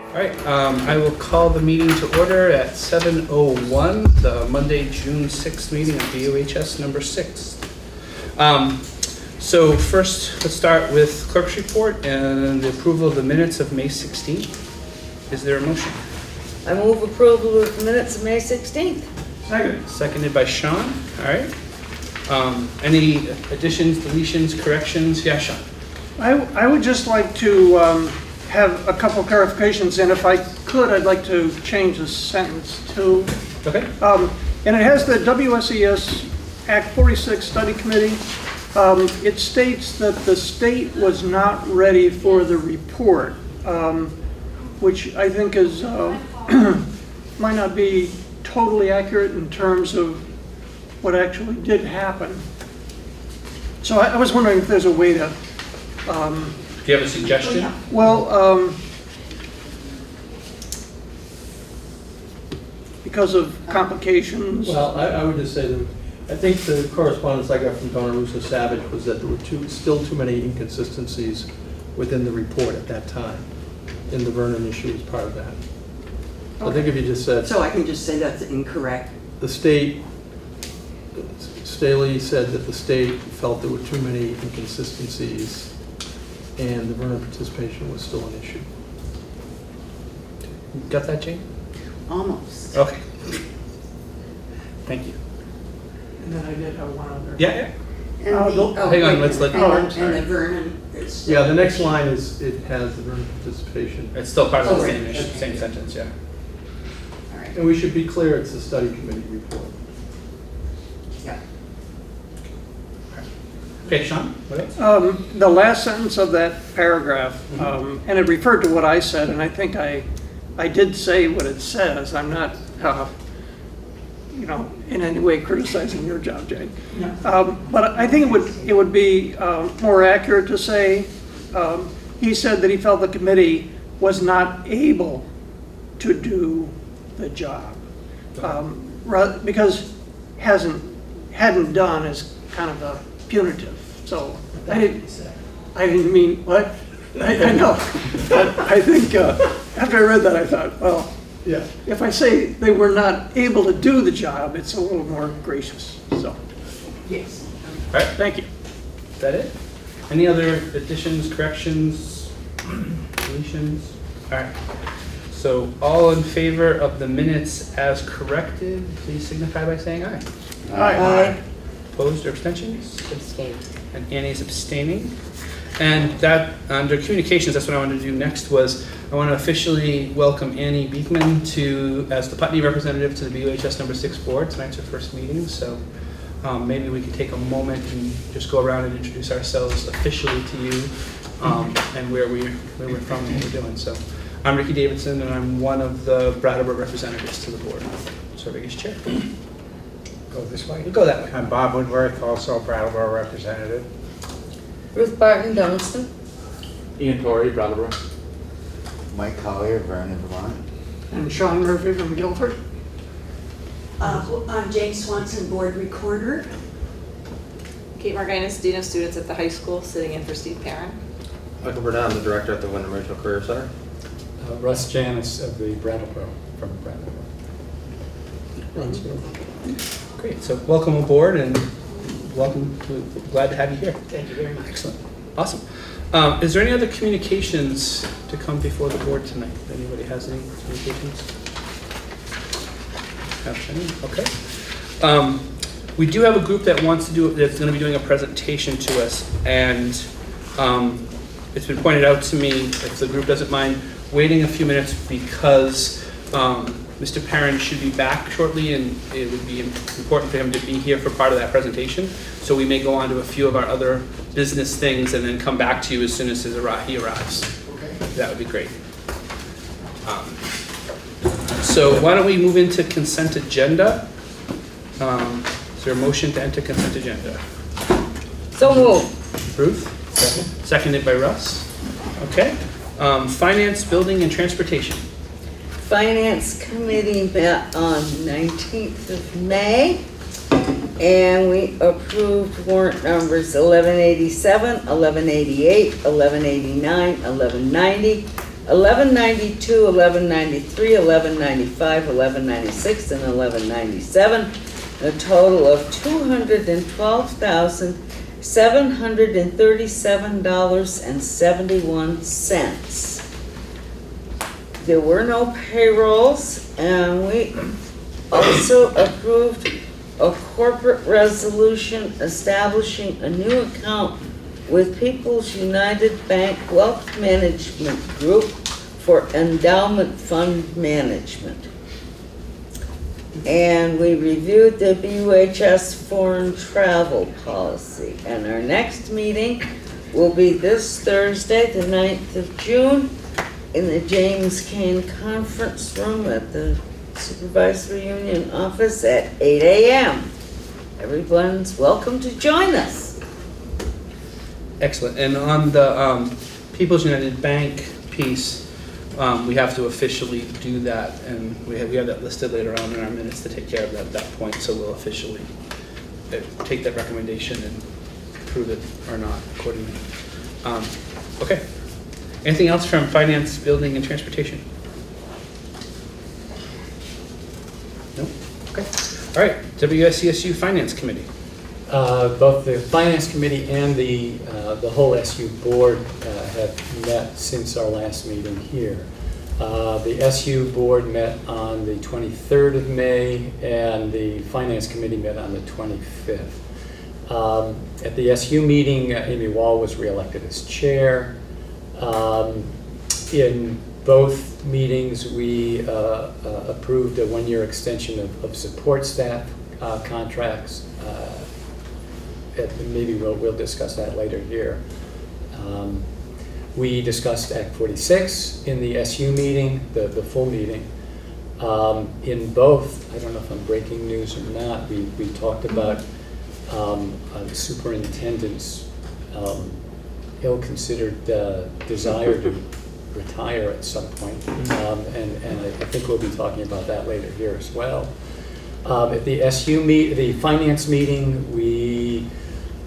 All right, I will call the meeting to order at 7:01, the Monday, June 6th meeting of BUHS number 6. So first, let's start with clerk's report and the approval of the minutes of May 16th. Is there a motion? I move approval of the minutes of May 16th. Second. Seconded by Sean. All right. Any additions, deletions, corrections? Yeah, Sean. I would just like to have a couple clarifications, and if I could, I'd like to change the sentence to, Okay. and it has the WSES Act 46 Study Committee. It states that the state was not ready for the report, which I think is might not be totally accurate in terms of what actually did happen. So I was wondering if there's a way to Do you have a suggestion? well, because of complications. Well, I would just say that I think the correspondence I got from Donna Russo Savage was that there were still too many inconsistencies within the report at that time, and the Vernon issue was part of that. I think if you just said, So I can just say that's incorrect? the state, Staley said that the state felt there were too many inconsistencies and the Vernon participation was still an issue. Got that, Jane? Almost. Okay. Thank you. And then I did have one other. Yeah. And Hang on, let's let- and oh, I'm the- sorry. And the Vernon is still. Yeah, the next line is, it has the Vernon participation. It's still part of the Oh, same right. issue, Okay. same sentence, yeah. All right. And we should be clear, it's the study committee report. Yeah. Okay, Sean, what else? The last sentence of that paragraph, and it referred to what I said, and I think I did say what it says. I'm not, in any way criticizing your job, Jane. But I think it would be more accurate to say, he said that he felt the committee was not able to do the job. Because hadn't done is kind of a punitive. So I didn't mean, what? I know. But I think after I read that, I thought, well, Yeah. if I say they were not able to do the job, it's a little more gracious. So, Yes. All right, thank you. is that it? Any other additions, corrections, deletions? All right. So all in favor of the minutes as corrected, please signify by saying aye. Aye. Opposed or abstentions? Abstain. And Annie's abstaining. And that, under communications, that's what I wanted to do next was, I want to officially welcome Annie Beekman as the Putney representative to the BUHS number 6 board. Tonight's her first meeting, so maybe we could take a moment and just go around and introduce ourselves officially to you, and where we're from and what we're doing. So I'm Ricky Davidson, and I'm one of the Brattleboro representatives to the board, serving as chair. Go this way. We'll go that way. I'm Bob Woodworth, also Brattleboro representative. Ruth Barton, Dummerston. Ian Torrey, Brattleboro. Mike Collier, Vernon, Vermont. And Sean Murphy from Guilford. I'm Jane Swanson, board recorder. Kate Margulies, Dean of Students at the high school, sitting in for Steve Perrin. Michael Burnett, I'm the director at the Wyndham Regional Career Center. Russ Janis of the Brattleboro, from Brattleboro. Great, so welcome aboard and welcome, glad to have you here. Thank you very much. Excellent, awesome. Is there any other communications to come before the board tonight? Anybody has any communications? Have any? Okay. We do have a group that wants to do, that's going to be doing a presentation to us, and it's been pointed out to me, if the group doesn't mind, waiting a few minutes because Mr. Perrin should be back shortly, and it would be important for him to be here for part of that presentation. So we may go on to a few of our other business things and then come back to you as soon as he arrives. Okay. That would be great. So why don't we move into consent agenda? Is there a motion to enter consent agenda? So moved. Ruth? Seconded by Russ. Okay. Finance, building, and transportation. Finance Committee met on 19th of May, and we approved warrant numbers 1187, 1188, 1189, 1190, 1192, 1193, 1195, 1196, and 1197, a total of $212,737.71. There were no payrolls, and we also approved a corporate resolution establishing a new account with People's United Bank Wealth Management Group for endowment fund management. And we reviewed the BUHS foreign travel policy. And our next meeting will be this Thursday, the 9th of June, in the James Kane Conference Room at the Supervisory Union office at 8 a.m. Everyone's welcome to join us. Excellent. And on the People's United Bank piece, we have to officially do that, and we have that listed later on in our minutes to take care of that at that point, so we'll officially take that recommendation and approve it or not accordingly. Okay. Anything else from Finance, Building, and Transportation? No? Okay. All right, WSCSU Finance Committee. Both the Finance Committee and the whole SU Board have met since our last meeting here. The SU Board met on the 23rd of May, and the Finance Committee met on the 25th. At the SU meeting, Amy Wall was reelected as chair. In both meetings, we approved a one-year extension of support staff contracts. Maybe we'll discuss that later here. We discussed Act 46 in the SU meeting, the full meeting. In both, I don't know if I'm breaking news or not, we talked about the superintendent's ill-considered desire to retire at some point. And I think we'll be talking about that later here as well. At the the finance meeting, we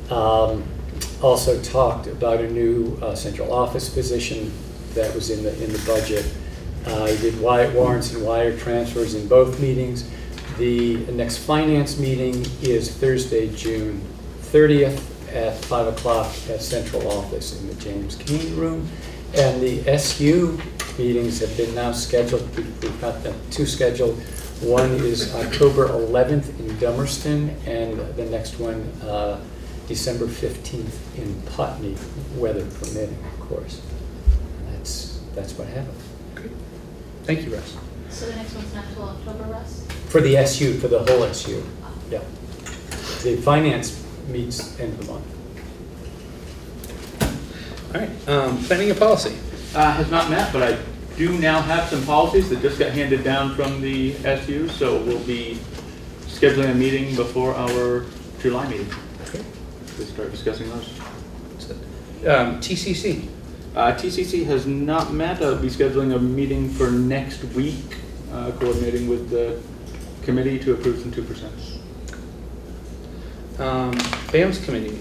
also talked about a new central office position that was in the budget. I did warrants and wire transfers in both meetings. The next finance meeting is Thursday, June 30th at 5 o'clock at central office in the James Kane room. And the SU meetings have been now scheduled. We've got the two scheduled. One is October 11th in Dummerston, and the next one December 15th in Putney, weather permitting, of course. That's what happened. Great. Thank you, Russ. So the next one's not till October, Russ? For the SU, for the whole SU, yeah. The finance meets end of the month. All right, planning and policy. Has not met, but I do now have some policies that just got handed down from the SU, so we'll be scheduling a meeting before our July meeting Okay. to start discussing those. TCC. TCC has not met. I'll be scheduling a meeting for next week, coordinating with the committee to approve some 2%. BAMS committee.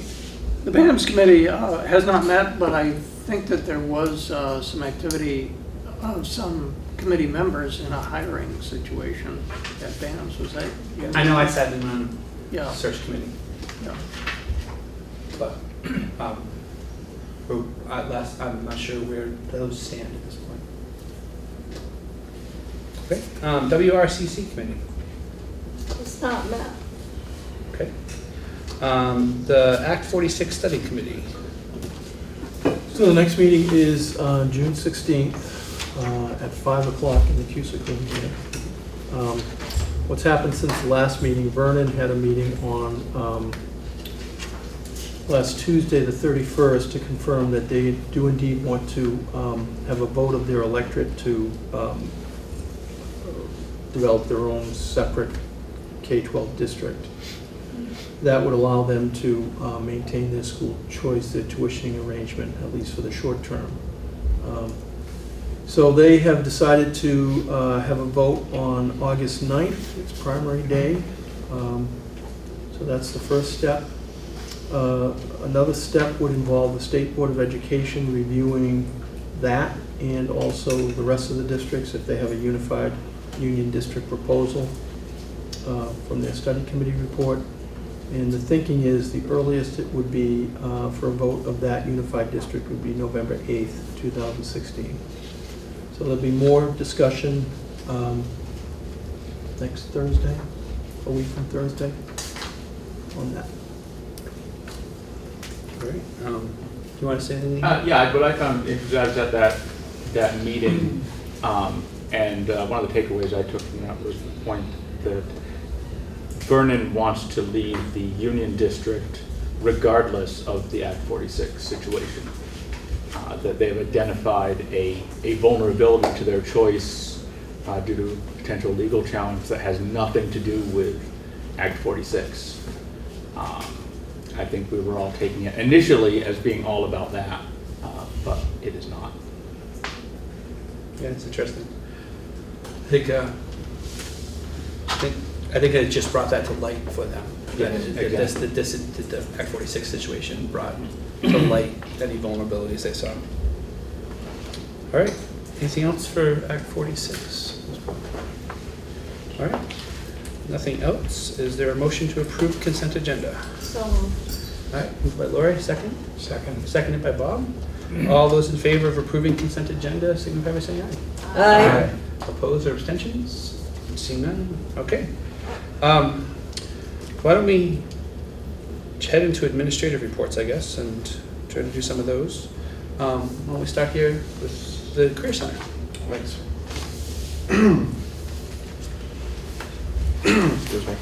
The BAMS committee has not met, but I think that there was some activity of some committee members in a hiring situation at BAMS. Was that? I know I sat in on Yeah. search committee, Yeah. but I'm not sure where those stand at this point. Okay, WRCC committee. It's not met. Okay. The Act 46 study committee. So the next meeting is June 16th at 5 o'clock in the Cusick room here. What's happened since the last meeting, Vernon had a meeting on last Tuesday, the 31st, to confirm that they do indeed want to have a vote of their electorate to develop their own separate K-12 district. That would allow them to maintain their school choice, their tuitioning arrangement, at least for the short term. So they have decided to have a vote on August 9th, its primary day. So that's the first step. Another step would involve the State Board of Education reviewing that and also the rest of the districts if they have a unified union district proposal from their study committee report. And the thinking is the earliest it would be for a vote of that unified district would be November 8th, 2016. So there'll be more discussion next Thursday, a week from Thursday, on that. All right. Do you want to say anything? Yeah, what I found interesting, I was at that meeting, and one of the takeaways I took from that was the point that Vernon wants to leave the Union District regardless of the Act 46 situation. That they've identified a vulnerability to their choice due to potential legal challenge that has nothing to do with Act 46. I think we were all taking it initially as being all about that, but it is not. Yeah, it's interesting. I think it just brought that to light for them. Yeah, That the Act 46 situation brought to light any vulnerabilities they saw. All right. Anything else for Act 46? All right. Nothing else. Is there a motion to approve consent agenda? So moved. All right. Moved by Lori. Second. Second. Seconded by Bob. All those in favor of approving consent agenda signify by saying aye. Aye. Opposed or abstentions? Seeing none? Okay. Why don't we head into administrative reports, I guess, and try to do some of those. Why don't we start here with the Career Center? Thanks. Excuse me.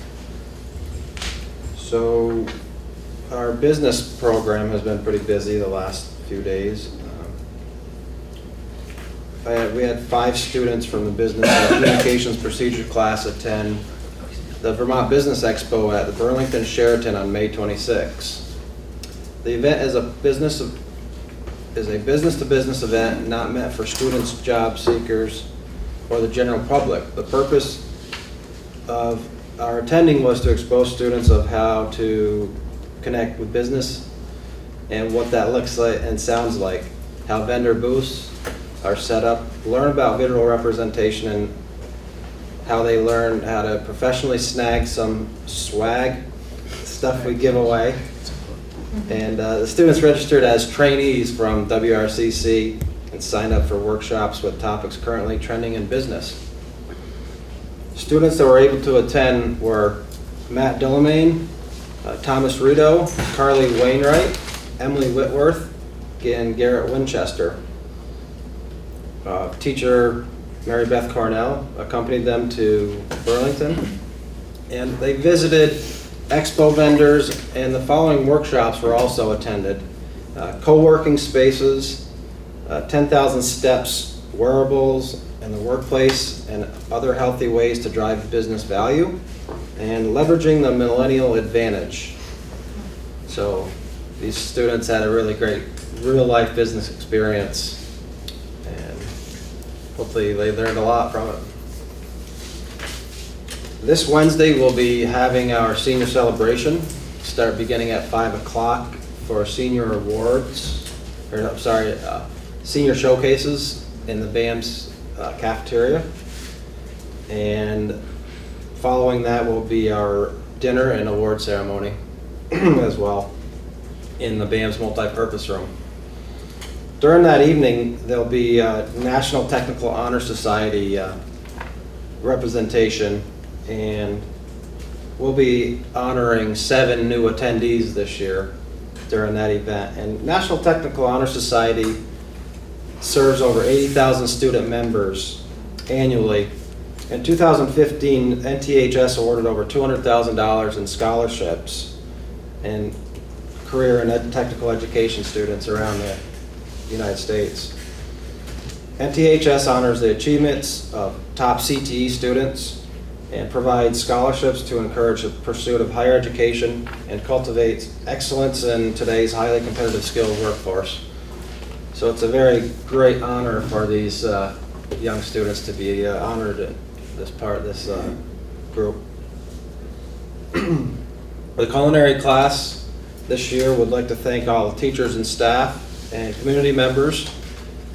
So our business program has been pretty busy the last few days. We had 5 students from the Business and Communications Procedure class attend the Vermont Business Expo at the Burlington Sheraton on May 26. The event is a business-to-business event not meant for students, job seekers, or the general public. The purpose of our attending was to expose students of how to connect with business and what that looks like and sounds like, how vendor booths are set up, learn about visual representation, and how they learn how to professionally snag some swag, stuff we give away. And the students registered as trainees from WRCC and signed up for workshops with topics currently trending in business. Students that were able to attend were Matt Dillamain, Thomas Rito, Carly Wainwright, Emily Whitworth, and Garrett Winchester. Teacher Mary Beth Cornell accompanied them to Burlington, and they visited expo vendors, and the following workshops were also attended. Co-working spaces, 10,000 steps, wearables in the workplace, and other healthy ways to drive business value, and leveraging the millennial advantage. So these students had a really great real-life business experience, and hopefully they learned a lot from it. This Wednesday we'll be having our senior celebration, start beginning at 5 o'clock for senior awards, senior showcases in the BAMS cafeteria. And following that will be our dinner and award ceremony as well in the BAMS multi-purpose room. During that evening, there'll be National Technical Honor Society representation, and we'll be honoring 7 new attendees this year during that event. And National Technical Honor Society serves over 80,000 student members annually. In 2015, NTHS awarded over $200,000 in scholarships and career and technical education students around the United States. NTHS honors the achievements of top CTE students and provides scholarships to encourage the pursuit of higher education and cultivate excellence in today's highly competitive skilled workforce. So it's a very great honor for these young students to be honored in this group. The culinary class this year would like to thank all the teachers and staff and community members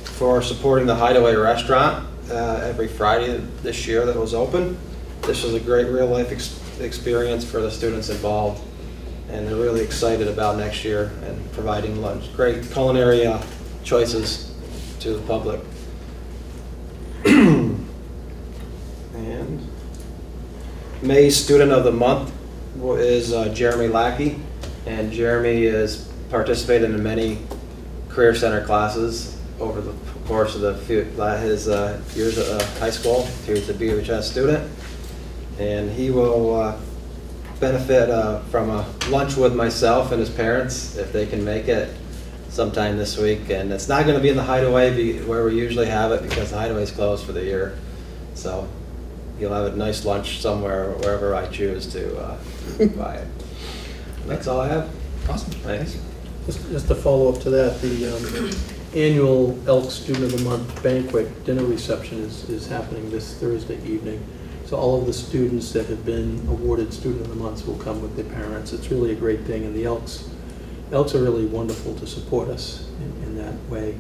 for supporting the Hideaway Restaurant every Friday this year that was open. This was a great real-life experience for the students involved, and they're really excited about next year and providing lunch, great culinary choices to the public. And May's Student of the Month is Jeremy Lackey, and Jeremy has participated in many Career Center classes over the course of his years at high school. He's a BUHS student, and he will benefit from a lunch with myself and his parents if they can make it sometime this week. And it's not going to be in the Hideaway where we usually have it because the Hideaway's closed for the year. So he'll have a nice lunch somewhere, wherever I choose to buy it. That's all I have. Awesome. Thanks. Just to follow up to that, the annual Elk Student of the Month banquet dinner reception is happening this Thursday evening. So all of the students that have been awarded Student of the Month will come with their parents. It's really a great thing, and the Elks are really wonderful to support us in that way.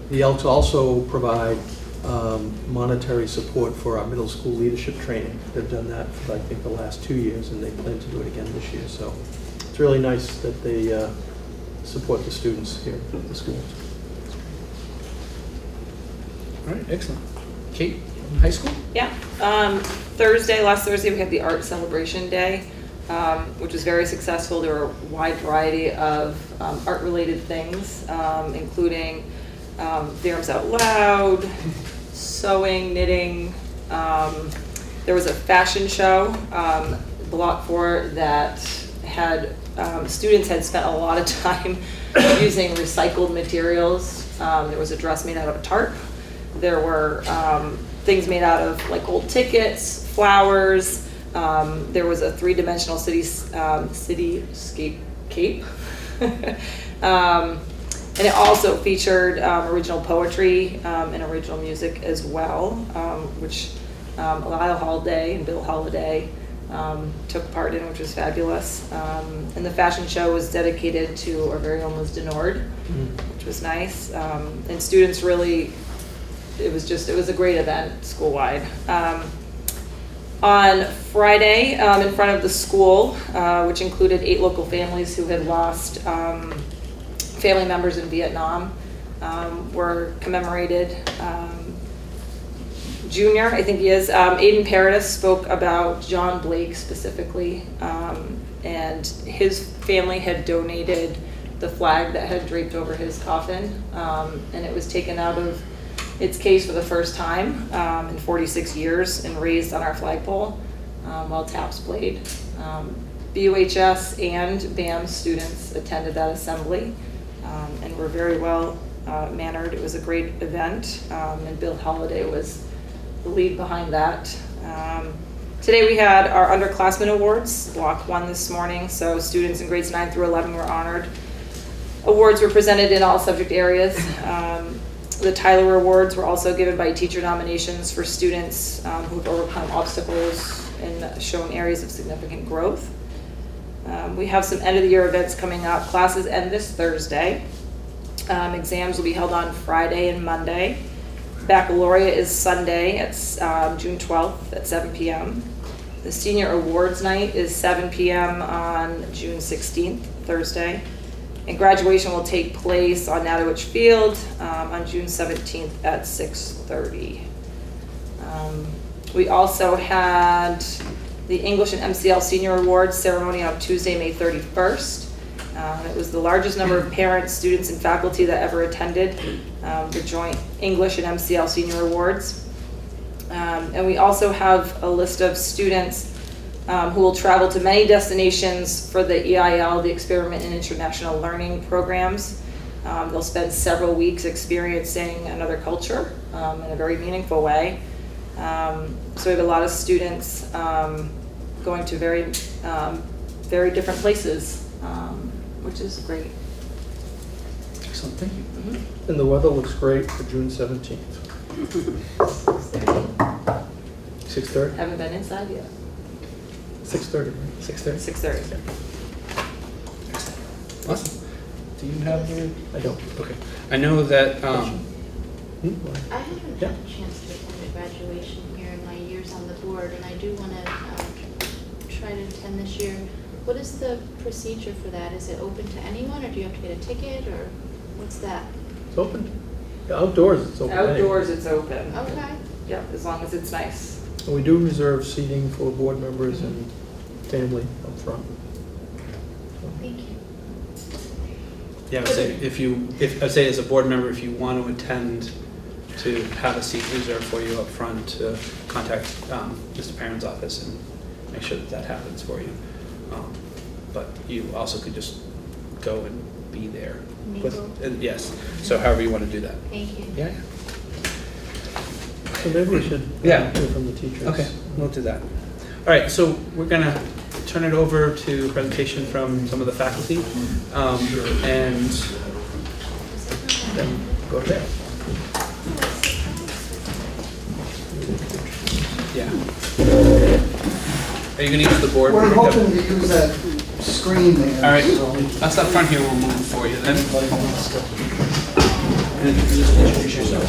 The Elks also provide monetary support for our middle school leadership training. They've done that for, I think, the last 2 years, and they plan to do it again this year. So it's really nice that they support the students here at the schools. All right, excellent. Kate, high school? Yeah. Last Thursday, we had the Art Celebration Day, which was very successful. There were a wide variety of art-related things, including theorems out loud, sewing, knitting. There was a fashion show, Block 4, that had students had spent a lot of time using recycled materials. There was a dress made out of a tarp. There were things made out of like old tickets, flowers. There was a three-dimensional cityscape cape. And it also featured original poetry and original music as well, which Lyle Holiday and Bill Holiday took part in, which was fabulous. And the fashion show was dedicated to our very own Liz Denord, which was nice. And students really, it was a great event school-wide. On Friday, in front of the school, which included 8 local families who had lost family members in Vietnam, were commemorated. Junior, I think he is, Aiden Paradis spoke about John Blake specifically, and his family had donated the flag that had draped over his coffin, and it was taken out of its case for the first time in 46 years and raised on our flagpole while taps played. BUHS and BAM students attended that assembly and were very well mannered. It was a great event, and Bill Holiday was the lead behind that. Today we had our underclassmen awards, Block 1 this morning, so students in grades 9 through 11 were honored. Awards were presented in all subject areas. The Tyler Awards were also given by teacher nominations for students who've overcome obstacles and shown areas of significant growth. We have some end of the year events coming up. Classes end this Thursday. Exams will be held on Friday and Monday. Baccalaureate is Sunday at June 12th at 7 p.m. The Senior Awards Night is 7 p.m. on June 16th, Thursday. And graduation will take place on Natowich Field on June 17th at 6:30. We also had the English and MCL Senior Awards ceremony on Tuesday, May 31st. It was the largest number of parents, students, and faculty that ever attended the joint English and MCL Senior Awards. And we also have a list of students who will travel to many destinations for the EIL, the Experiment in International Learning programs. They'll spend several weeks experiencing another culture in a very meaningful way. So we have a lot of students going to very different places, which is great. Excellent, thank you. Mhm. And the weather looks great for June 17th. 6:30? Haven't been inside yet. 6:30. 6:30? 6:30. Awesome. Do you have your? I don't. Okay. I know that, I haven't Yeah. had a chance to attend a graduation here in my years on the board, and I do want to try to attend this year. What is the procedure for that? Is it open to anyone, or do you have to get a ticket, or what's that? It's open. Outdoors, it's open. Outdoors, it's open. Okay. Yep, as long as it's nice. And we do reserve seating for board members and family up front. Thank you. yeah, I'd say as a board member, if you want to attend, to have a seat reserved for you up front, to contact Mr. Perrin's office and make sure that that happens for you. But you also could just go and be there. Mingle. Yes, so however you want to do that. Thank you. Yeah. So maybe we should Yeah. hear from the teachers. Okay, we'll do that. All right, so we're gonna turn it over to a presentation from some of the faculty, and then go there. Yeah. Are you gonna use the board? We're hoping to use that screen there. All right, so- us up front here will move for you then. And just introduce yourself.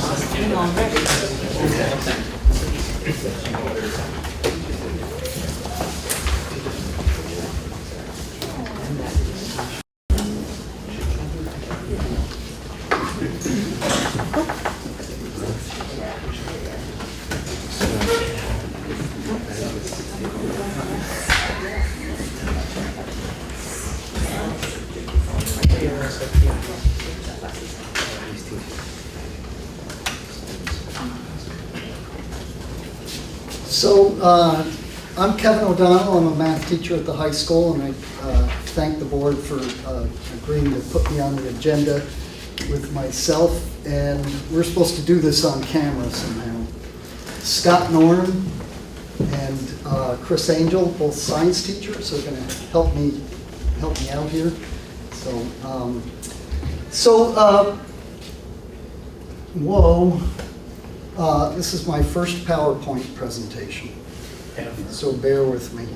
So, I'm Kevin O'Donnell, I'm a math teacher at the high school, and I thank the board for agreeing to put me on the agenda with myself, and we're supposed to do this on camera somehow. Scott Norm and Chris Angel, both science teachers, are gonna help me out here. Whoa. This is my first PowerPoint presentation, so bear with me.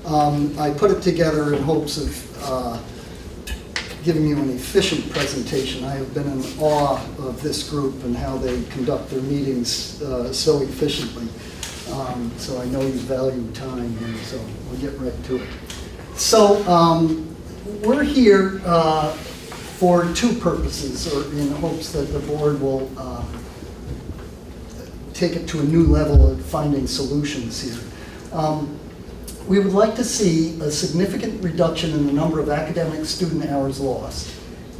I put it together in hopes of giving you an efficient presentation. I have been in awe of this group and how they conduct their meetings so efficiently. So I know you value time here, so we'll get right to it. So we're here for two purposes, or in hopes that the board will take it to a new level of finding solutions here. We would like to see a significant reduction in the number of academic student hours lost.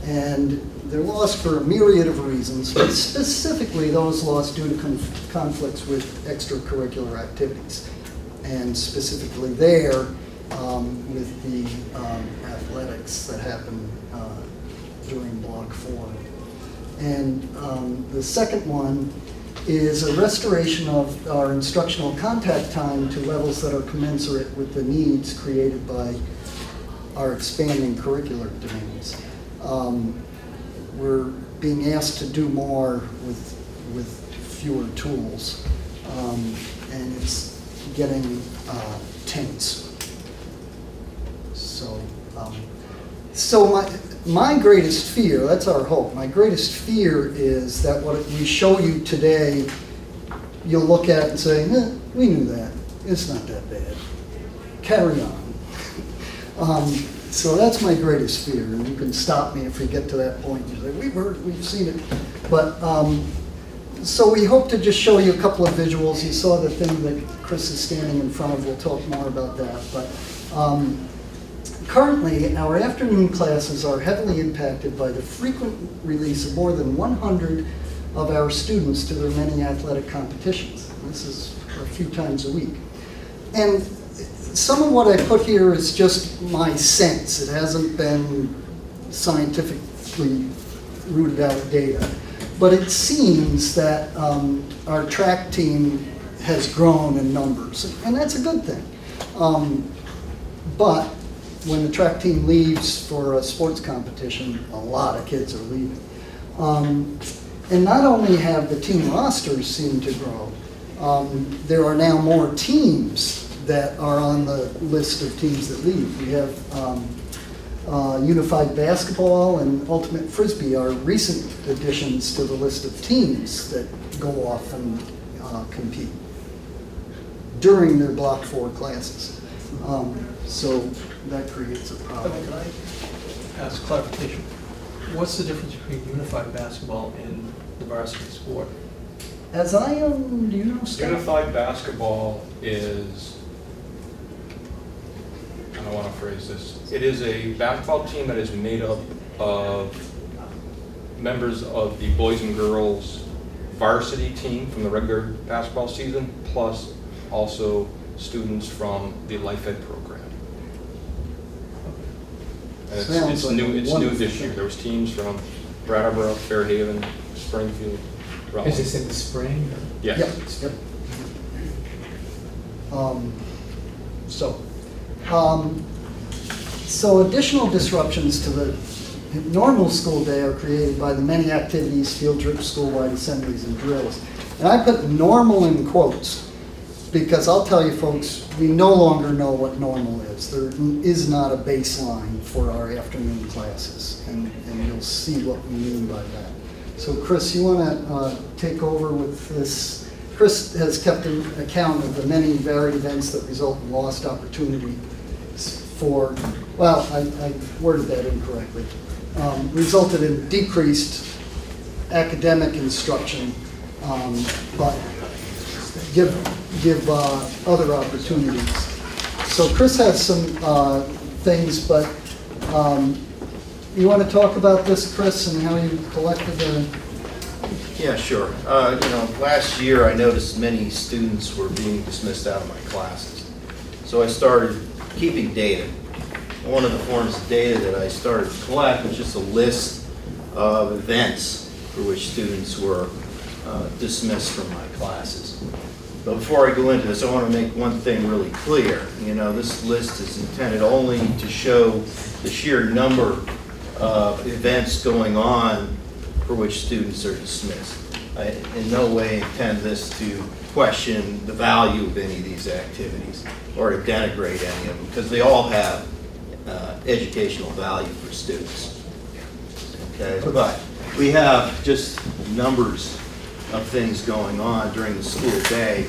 And they're lost for a myriad of reasons, but specifically those lost due to conflicts with extracurricular activities. And specifically there, with the athletics that happen during Block 4. And the second one is a restoration of our instructional contact time to levels that are commensurate with the needs created by our expanding curricular demands. We're being asked to do more with fewer tools, and it's getting tense. So my greatest fear, that's our hope, my greatest fear is that what we show you today, you'll look at and say, we knew that, it's not that bad, carry on. So that's my greatest fear, and you can stop me if we get to that point and say, we've heard, we've seen it. But, so we hope to just show you a couple of visuals. You saw the thing that Chris is standing in front of, we'll talk more about that. But currently, our afternoon classes are heavily impacted by the frequent release of more than 100 of our students to their many athletic competitions. This is a few times a week. And some of what I put here is just my sense. It hasn't been scientifically rooted out data. But it seems that our track team has grown in numbers, and that's a good thing. But when the track team leaves for a sports competition, a lot of kids are leaving. And not only have the team rosters seemed to grow, there are now more teams that are on the list of teams that leave. We have Unified Basketball and Ultimate Frisbee are recent additions to the list of teams that go off and compete during their Block 4 classes. So that creates a problem. Can I ask clarification? What's the difference between unified basketball and the varsity sport? As I am, do you know, Scott? Unified basketball is, I don't want to phrase this, it is a basketball team that is made up of members of the boys and girls varsity team from the regular basketball season, plus also students from the Life Ed program. And Sounds like a it's new wonderful this year. thing. There was teams from Brattleboro, Fairhaven, Springfield, Rutland. Is this in the spring? Yes. Yep. So additional disruptions to the normal school day are created by the many activities, field trips, school-wide assemblies, and drills. And I put normal in quotes because I'll tell you folks, we no longer know what normal is. There is not a baseline for our afternoon classes, and you'll see what we mean by that. So Chris, you want to take over with this? Chris has kept an account of the many varied events that result in lost opportunity for, well, I worded that incorrectly, resulted in decreased academic instruction, but give other opportunities. So Chris has some things, but you want to talk about this, Chris, and how you collected the... Yeah, sure. Last year I noticed many students were being dismissed out of my classes. So I started keeping data. One of the forms of data that I started to collect was just a list of events for which students were dismissed from my classes. But before I go into this, I want to make one thing really clear. This list is intended only to show the sheer number of events going on for which students are dismissed. I in no way intend this to question the value of any of these activities or to denigrate any of them, because they all have educational value for students. Okay, but we have just numbers of things going on during the school day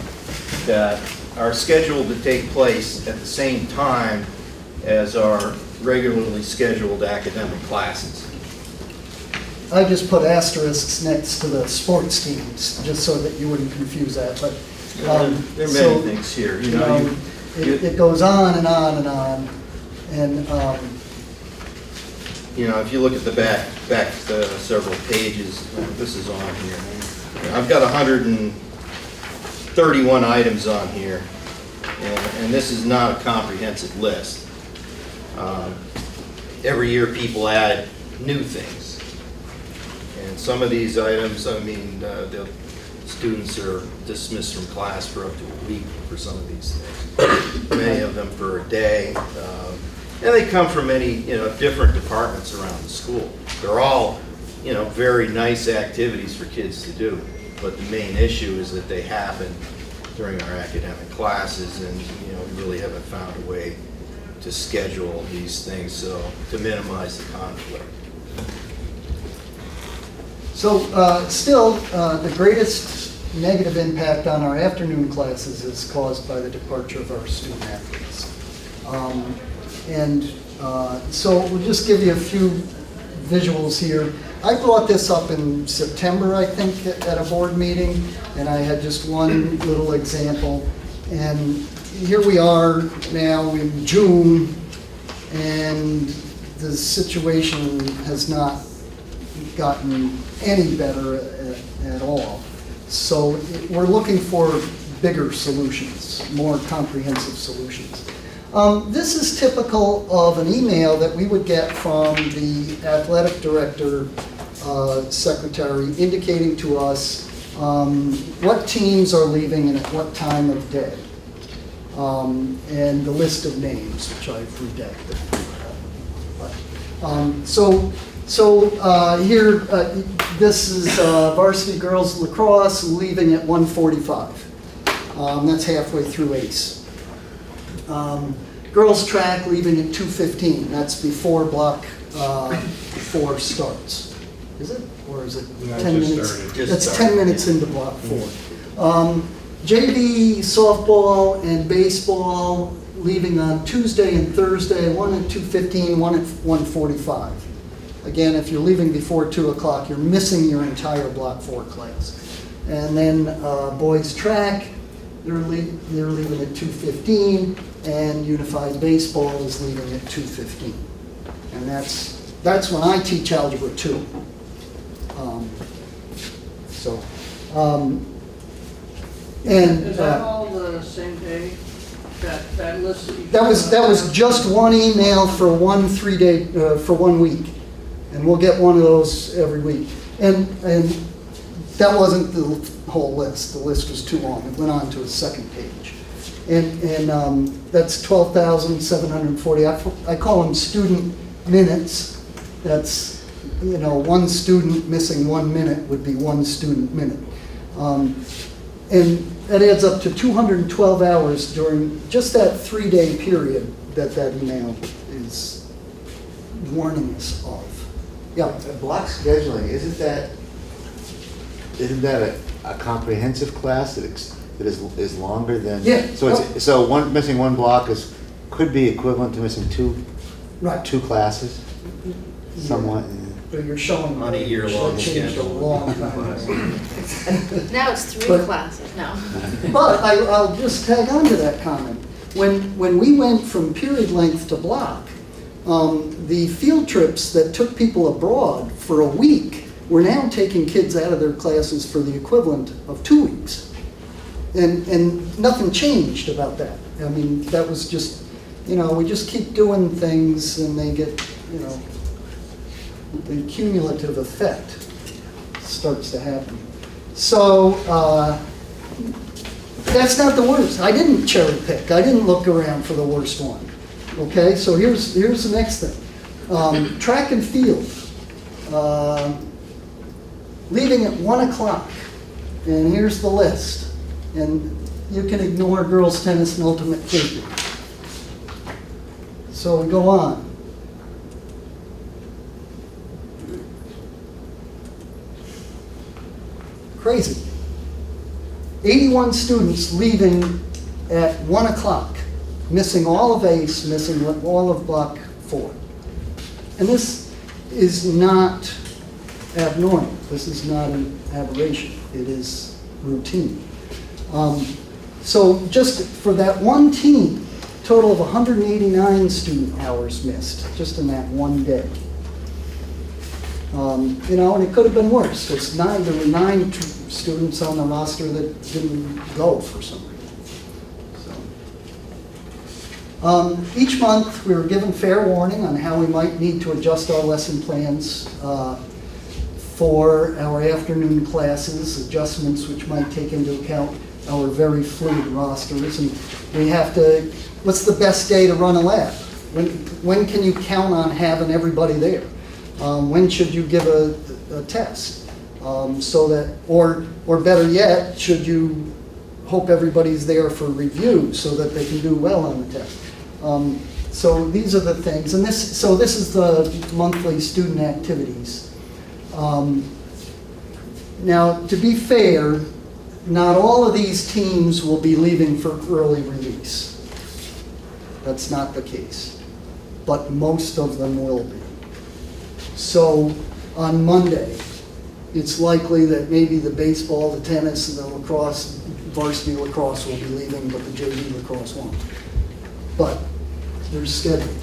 that are scheduled to take place at the same time as our regularly scheduled academic classes. I just put asterisks next to the sports teams, just so that you wouldn't confuse that, but. There are many things here, It goes on and on and on, and, if you look at the back several pages, this is on here. I've got 131 items on here, and this is not a comprehensive list. Every year people add new things. And some of these items, the students are dismissed from class for up to a week for some of these things. Many of them for a day. And they come from many, different departments around the school. They're all, very nice activities for kids to do. But the main issue is that they happen during our academic classes, and, we really haven't found a way to schedule these things so to minimize the conflict. So still, the greatest negative impact on our afternoon classes is caused by the departure of our student athletes. So we'll just give you a few visuals here. I brought this up in September, I think, at a board meeting, and I had just one little example. And here we are now in June, and the situation has not gotten any better at all. So we're looking for bigger solutions, more comprehensive solutions. This is typical of an email that we would get from the athletic director, secretary, indicating to us what teams are leaving and at what time of day. And the list of names, which I've redacted. So here, this is varsity girls lacrosse leaving at 1:45. That's halfway through ACE. Girls track leaving at 2:15. That's before block 4 starts. Is it? Or is it 10 minutes? That's 10 minutes into block 4. JV softball and baseball leaving on Tuesday and Thursday, one at 2:15, one at 1:45. Again, if you're leaving before 2 o'clock, you're missing your entire block 4 class. And then boys track, they're leaving at 2:15, and unified baseball is leaving at 2:15. And that's when I teach Algebra 2. And Is that all the same day? That list that you... that was just one email for one 3-day, for 1 week. And we'll get one of those every week. And that wasn't the whole list. The list was too long. It went on to a second page. And that's 12,740. I call them student minutes. That's, one student missing 1 minute would be 1 student minute. And that adds up to 212 hours during just that 3-day period that email is warning us of. Yeah. Block scheduling, isn't that a comprehensive class that is longer than? Yeah. So missing one block could be equivalent to missing two classes, somewhat. But you're showing On a year-long changed a long time ago. Now it's 3 classes, no. But I'll just tag on to that comment. When we went from period length to block, the field trips that took people abroad for a week were now taking kids out of their classes for the equivalent of 2 weeks. And nothing changed about that. I mean, that was just, we just keep doing things and they get, the cumulative effect starts to happen. So that's not the worst. I didn't cherry pick. I didn't look around for the worst one. Okay, so here's the next thing. Track and field. Leaving at 1 o'clock. And here's the list. And you can ignore girls tennis and ultimate frisbee. So we go on. Crazy. 81 students leaving at 1 o'clock, missing all of ACE, missing all of block 4. And this is not abnormal. This is not an aberration. It is routine. So just for that one team, total of 189 student hours missed, just in that one day. And it could have been worse, because there were 9 students on the roster that didn't go for some reason. Each month, we were given fair warning on how we might need to adjust our lesson plans for our afternoon classes, adjustments which might take into account our very fluid rosters. And we have to, what's the best day to run a lab? When can you count on having everybody there? When should you give a test? So that, or better yet, should you hope everybody's there for review so that they can do well on the test? So these are the things, and this is the monthly student activities. Now, to be fair, not all of these teams will be leaving for early release. That's not the case, but most of them will be. So on Monday, it's likely that maybe the baseball, the tennis, and the lacrosse, varsity lacrosse will be leaving, but the JV lacrosse won't. But they're scheduled.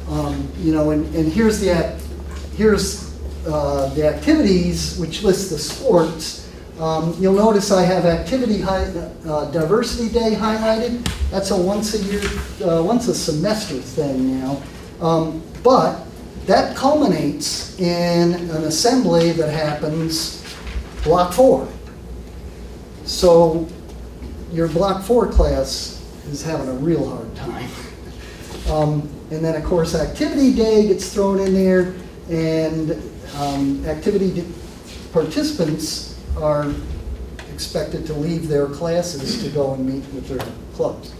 And here's the activities, which lists the sports. You'll notice I have diversity day highlighted. That's a once a semester thing now. But that culminates in an assembly that happens block 4. So your block 4 class is having a real hard time. And then of course activity day gets thrown in there, and Activity participants are expected to leave their classes to go and meet with their clubs.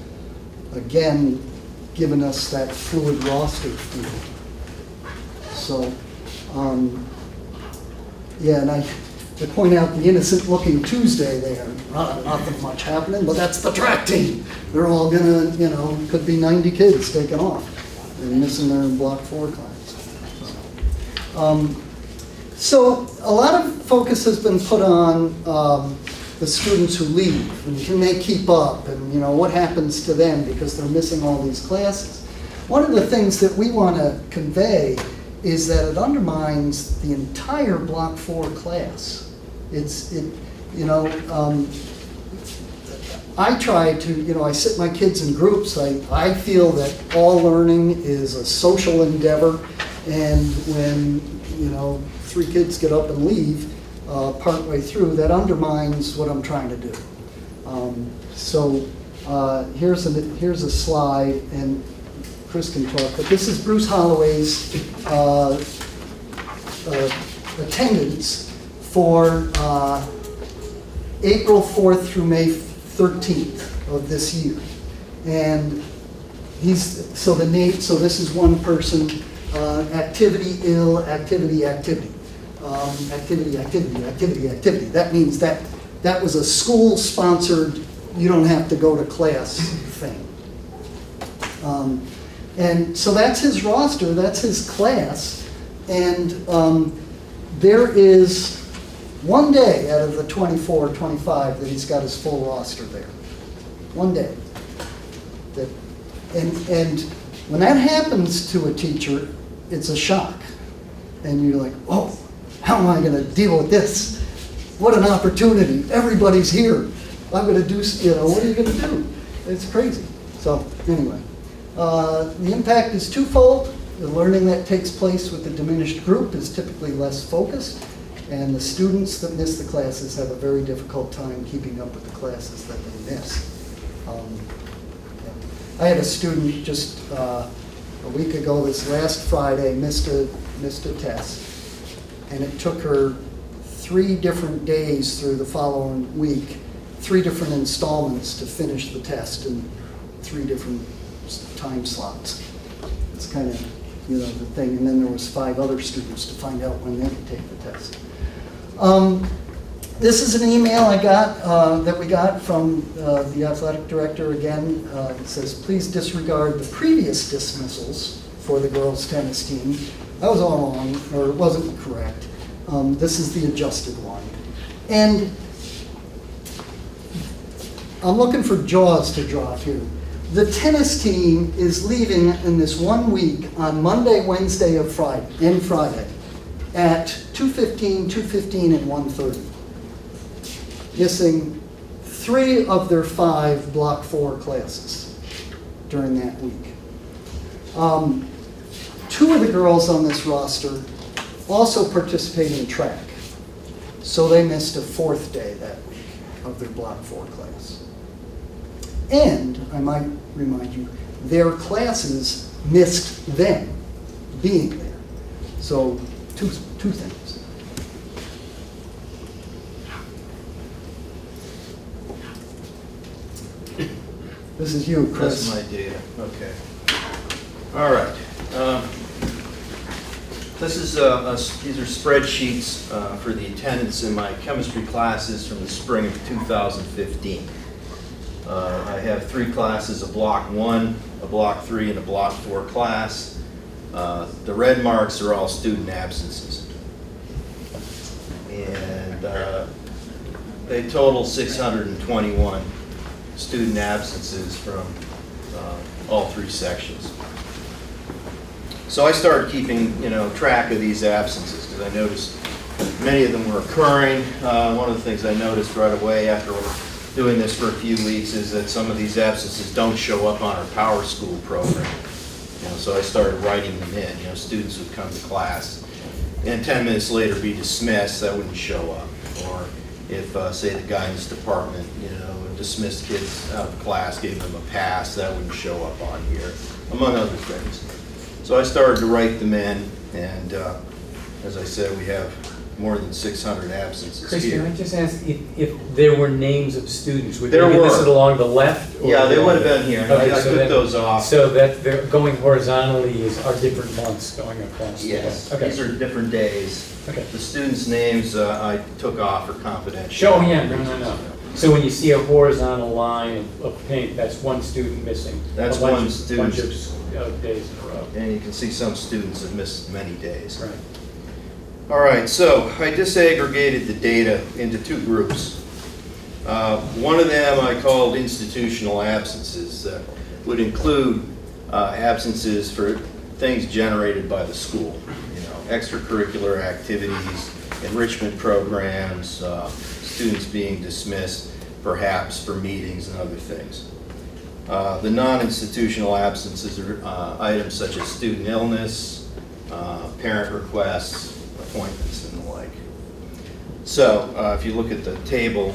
Again, giving us that fluid roster feel. So, yeah, and to point out the innocent-looking Tuesday there, nothing much happening, but that's the track team. They're all gonna, could be 90 kids taking off and missing their Block 4 class. So a lot of focus has been put on the students who leave, and can they keep up, and what happens to them because they're missing all these classes. One of the things that we want to convey is that it undermines the entire Block 4 class. I try to, I sit my kids in groups. I feel that all learning is a social endeavor, and when 3 kids get up and leave partway through, that undermines what I'm trying to do. Here's a slide, and Chris can talk, but this is Bruce Holloway's attendance for April 4th through May 13th of this year. And so this is one person, activity, ill, activity, activity. Activity, activity, activity, activity. That means that was a school-sponsored, you don't have to go to class thing. And so that's his roster, that's his class, and there is one day out of the 24, 25 that he's got his full roster there. One day. And when that happens to a teacher, it's a shock. And you're like, oh, how am I going to deal with this? What an opportunity. Everybody's here. I'm going to do, what are you going to do? It's crazy. So anyway, the impact is twofold. The learning that takes place with the diminished group is typically less focused, and the students that miss the classes have a very difficult time keeping up with the classes that they miss. I had a student just a week ago, this last Friday, missed a test, and it took her 3 different days through the following week, 3 different installments to finish the test in 3 different time slots. It's kind of, the thing. And then there was 5 other students to find out when they could take the test. This is an email I got that we got from the athletic director again. It says, please disregard the previous dismissals for the girls' tennis team. That was all wrong, or it wasn't correct. This is the adjusted one. And I'm looking for jaws to drop here. The tennis team is leaving in this 1 week on Monday, Wednesday, and Friday at 2:15, 2:15, and 1:30. Missing 3 of their 5 Block 4 classes during that week. 2 of the girls on this roster also participate in track, so they missed a 4th day that week of their Block 4 class. And, I might remind you, their classes missed them being there. So, two things. This is you, Chris. That's my data, okay. All right. These are spreadsheets for the attendance in my chemistry classes from the spring of 2015. I have 3 classes, a Block 1, a Block 3, and a Block 4 class. The red marks are all student absences. And they total 621 student absences from all 3 sections. So I started keeping, track of these absences because I noticed many of them were occurring. One of the things I noticed right away after doing this for a few weeks is that some of these absences don't show up on our Power School program. So I started writing them in. Students would come to class and 10 minutes later be dismissed. That wouldn't show up. Or if, say, the guidance department, dismissed kids out of class, gave them a pass, that wouldn't show up on here, among other things. So I started to write them in, and As I said, we have more than 600 absences Chris, here. can I just ask if there were names of students? Would There they be were. listed along the left? or Yeah, they along would have the- been here. Okay, I so took then- those off. So that they're going horizontally are different months going across. the Yes, way. Okay. these are different days. Okay. The students' names I took off for confidential. Show, yeah, no. So when you see a horizontal line of pink, that's one student missing. That's a bunch one of- student. Bunch of days in a row. And you can see some students have missed many days. Right. All right, so I disaggregated the data into two groups. One of them I called institutional absences. That would include absences for things generated by the school. You know, extracurricular activities, enrichment programs, students being dismissed, perhaps for meetings and other things. The non-institutional absences are items such as student illness, parent requests, appointments, and the like. So if you look at the table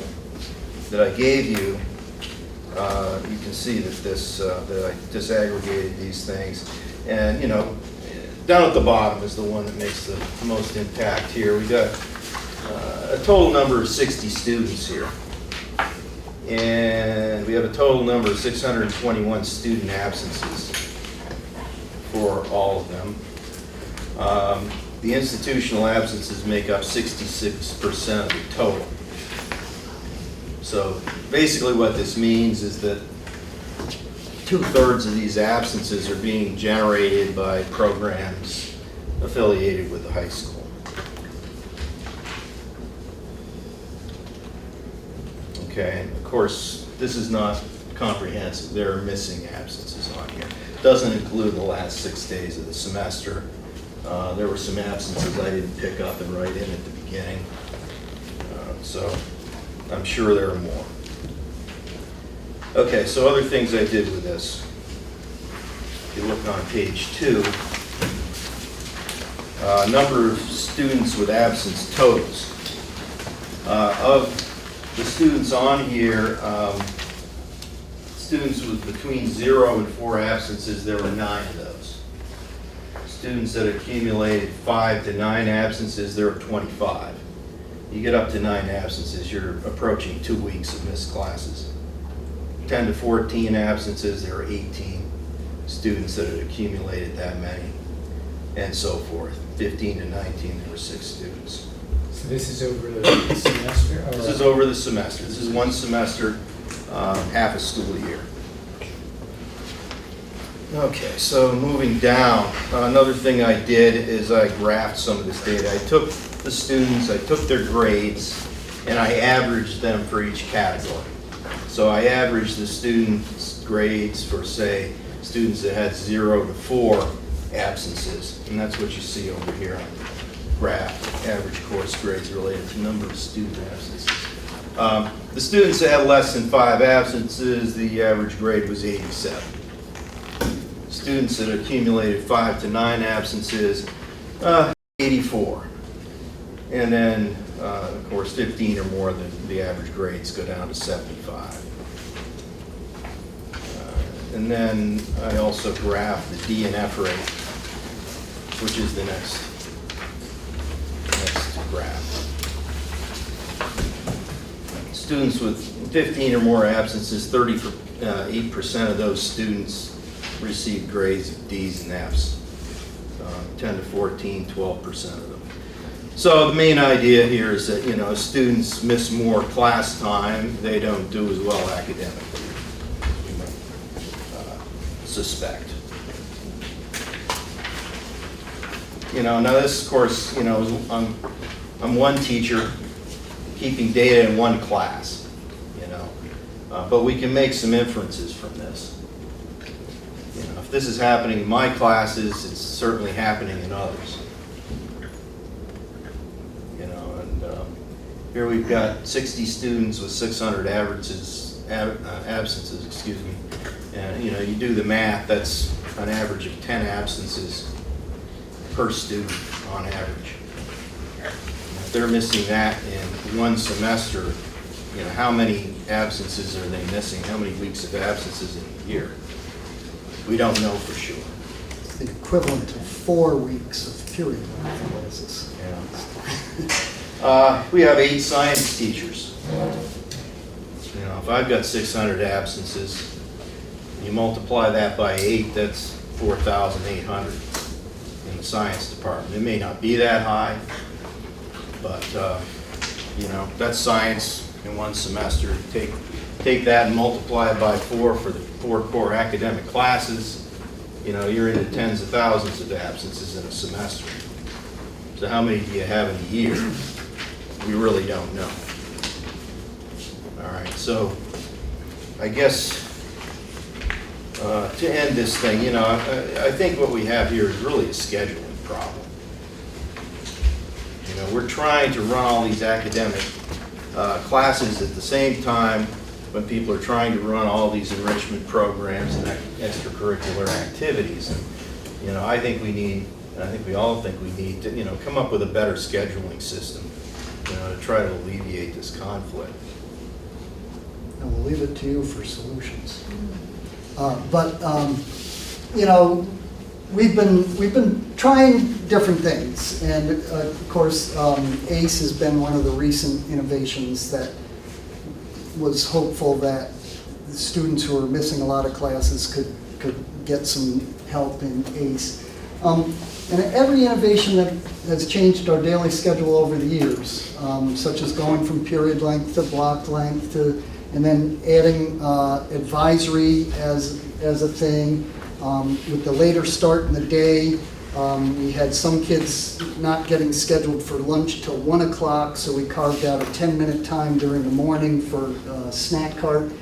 that I gave you, you can see that that I disaggregated these things. And, you know, down at the bottom is the one that makes the most impact here. We got a total number of 60 students here. And we have a total number of 621 student absences for all of them. The institutional absences make up 66% of the total. So basically what this means is that 2/3 of these absences are being generated by programs affiliated with the high school. Okay, and of course, this is not comprehensive. There are missing absences on here. Doesn't include the last 6 days of the semester. There were some absences I didn't pick up and write in at the beginning. So I'm sure there are more. Okay, so other things I did with this. If you look on page 2, number of students with absence totals. Of the students on here, students with between 0 and 4 absences, there were 9 of those. Students that accumulated 5 to 9 absences, there were 25. You get up to 9 absences, you're approaching 2 weeks of missed classes. 10 to 14 absences, there were 18 students that had accumulated that many, and so forth. 15 to 19, there were 6 students. So this is over the semester? Or? This is over the semester. This is one semester, half a school year. Okay, so moving down, another thing I did is I graphed some of this data. I took the students, I took their grades, and I averaged them for each category. So I averaged the students' grades for, say, students that had 0 to 4 absences, and that's what you see over here on the graph, average course grades related to number of student absences. The students that had less than 5 absences, the average grade was 87. Students that accumulated 5 to 9 absences, 84. And then, of course, 15 or more, the average grades go down to 75. And then I also graphed the D and F rate, which is the next graph. Students with 15 or more absences, 38% of those students received grades of D's and F's. 10 to 14, 12% of them. So the main idea here is that, you know, students miss more class time, they don't do as well academically, you might suspect. You know, now this, of course, you know, I'm one teacher keeping data in one class, you know, but we can make some inferences from this. You know, if this is happening in my classes, it's certainly happening in others. You know, and here we've got 60 students with 600 absences, excuse me. And, you know, you do the math, that's an average of 10 absences per student on average. If they're missing that in one semester, you know, how many absences are they missing? How many weeks of absences in a year? We don't know for sure. the equivalent of 4 weeks of period classes. We have 8 science teachers. You know, if I've got 600 absences, you multiply that by 8, that's 4,800 in the science department. It may not be that high, but you know, that's science in one semester. Take that and multiply it by 4 for the 4 core academic classes. You know, you're into tens of thousands of absences in a semester. So how many do you have in a year? We really don't know. All right, so I guess to end this thing, you know, I think what we have here is really a scheduling problem. You know, we're trying to run all these academic classes at the same time when people are trying to run all these enrichment programs and extracurricular activities. And, you know, I think we need, and I think we all think we need to, you know, come up with a better scheduling system, you know, to try to alleviate this conflict. And we'll leave it to you for solutions. You know, we've been trying different things, and of course, ACE has been one of the recent innovations that was hopeful that the students who are missing a lot of classes could get some help in ACE. And every innovation that has changed our daily schedule over the years, such as going from period length to block length to, and then adding advisory as a thing. With the later start in the day, we had some kids not getting scheduled for lunch till 1 o'clock, so we carved out a 10-minute time during the morning for snack cart,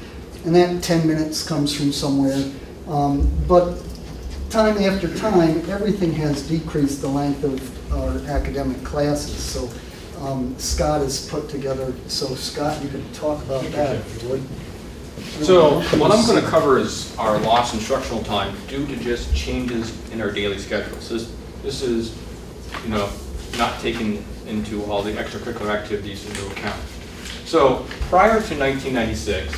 and that 10 minutes comes from somewhere. But time after time, everything has decreased the length of our academic classes. So Scott has put together, so Scott, you could talk about that if you would. So what I'm going to cover is our lost instructional time due to just changes in our daily schedules. This is, you know, not taking into all the extracurricular activities into account. So prior to 1996,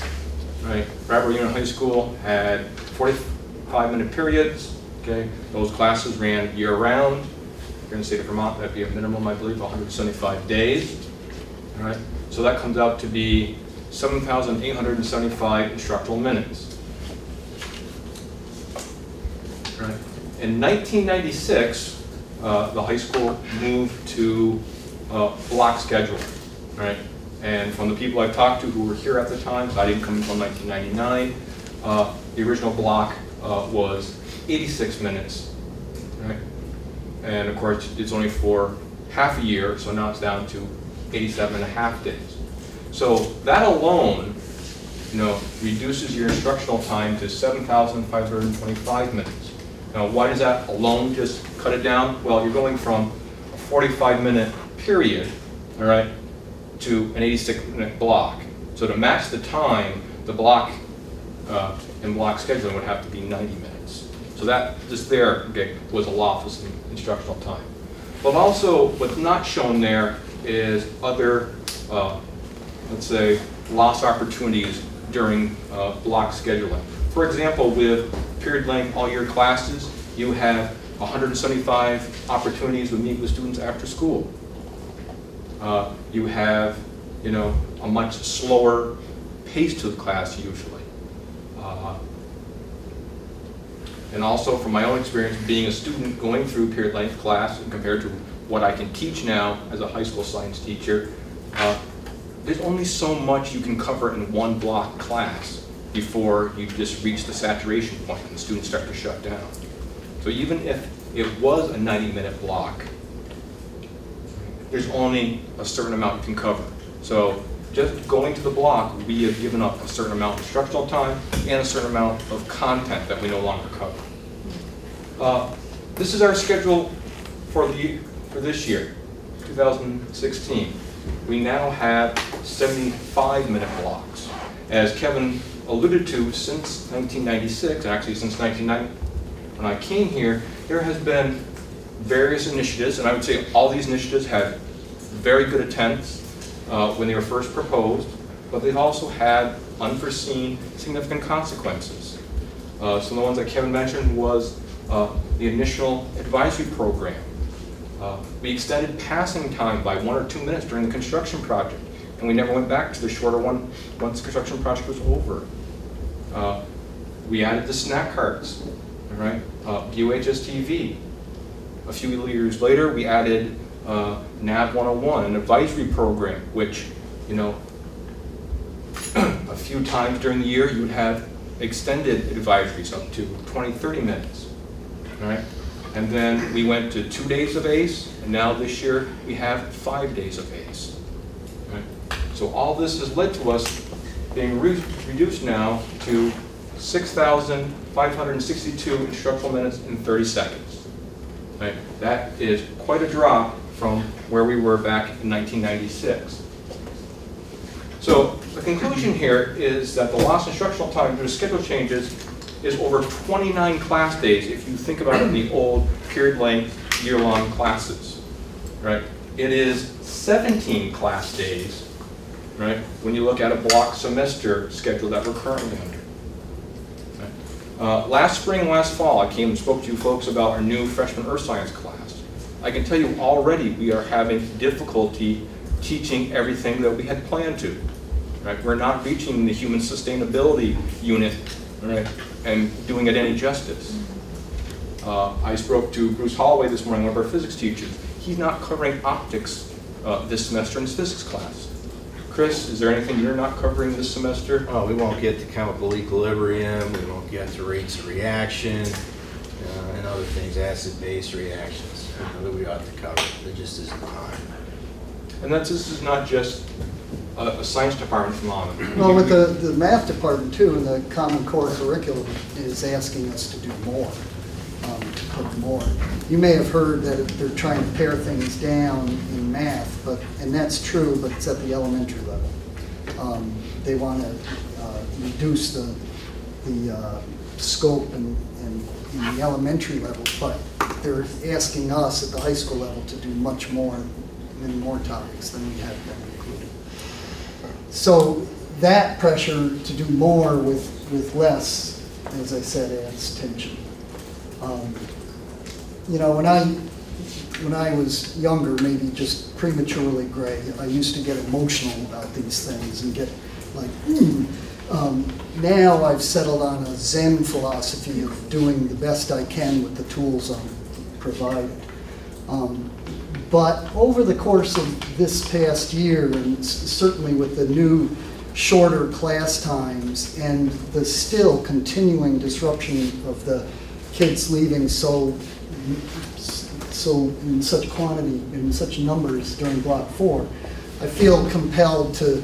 right, Brattleboro Union High School had 45-minute periods. Okay, those classes ran year-round. Here in the state of Vermont, that'd be a minimum, I believe, 175 days. All right, so that comes out to be 7,875 instructional minutes. Right. In 1996, the high school moved to block scheduling. Right, and from the people I've talked to who were here at the time, I didn't come until 1999. The original block was 86 minutes. Right, and of course it's only for half a year, so now it's down to 87.5 days. So that alone, you know, reduces your instructional time to 7,525 minutes. Now, why does that alone just cut it down? Well, you're going from a 45-minute period, all right, to an 86-minute block. So to match the time, the block in block scheduling would have to be 90 minutes. So that just there, okay, was a loss of instructional time. But also, what's not shown there is other let's say, lost opportunities during block scheduling. For example, with period length all year classes, you have 175 opportunities to meet with students after school. You have, you know, a much slower pace to the class usually. And also from my own experience being a student going through period length class and compared to what I can teach now as a high school science teacher, there's only so much you can cover in one block class before you just reach the saturation point and the students start to shut down. So even if it was a 90-minute block, there's only a certain amount you can cover. So just going to the block, we have given up a certain amount of instructional time and a certain amount of content that we no longer cover. This is our schedule for this year, 2016. We now have 75-minute blocks. As Kevin alluded to, since 1996, actually since 1990, when I came here, there has been various initiatives, and I would say all these initiatives had very good attempts when they were first proposed, but they've also had unforeseen significant consequences. Some of the ones that Kevin mentioned was the initial advisory program. We extended passing time by 1 or 2 minutes during the construction project, and we never went back to the shorter one once the construction project was over. We added the snack carts, all right? BUHS TV. A few years later, we added NAV 101, an advisory program, which, you know, a few times during the year, you would have extended advisories up to 20, 30 minutes, all right? And then we went to 2 days of ACE, and now this year we have 5 days of ACE. Right? So all this has led to us being reduced now to 6,562 instructional minutes in 30 seconds. Right? That is quite a drop from where we were back in 1996. So the conclusion here is that the lost instructional time due to schedule changes is over 29 class days if you think about it in the old period length year-long classes, right? It is 17 class days, right, when you look at a block semester schedule that we're currently under. Right? Last spring, last fall, I came and spoke to you folks about our new freshman earth science class. I can tell you already we are having difficulty teaching everything that we had planned to. Right? We're not reaching the human sustainability unit, right, and doing it any justice. I spoke to Bruce Holloway this morning, one of our physics teachers. He's not covering optics this semester in his physics class. Chris, is there anything you're not covering this semester? Oh, we won't get to chemical equilibrium, we won't get to rates of reaction, and other things, acid-base reactions, that we ought to cover. There just isn't time. And this is not just a science department phenomenon. Well, with the math department too, and the Common Core curriculum is asking us to do more, to put more. You may have heard that they're trying to pare things down in math, and that's true, but it's at the elementary level. They want to reduce the scope in the elementary level, but they're asking us at the high school level to do much more, many more topics than we have been included. So that pressure to do more with less, as I said, adds tension. You know, when I was younger, maybe just prematurely gray, I used to get emotional about these things and get like, now I've settled on a Zen philosophy of doing the best I can with the tools I'm provided. But over the course of this past year, and certainly with the new shorter class times and the still continuing disruption of the kids leaving so in such quantity, in such numbers during Block 4, I feel compelled to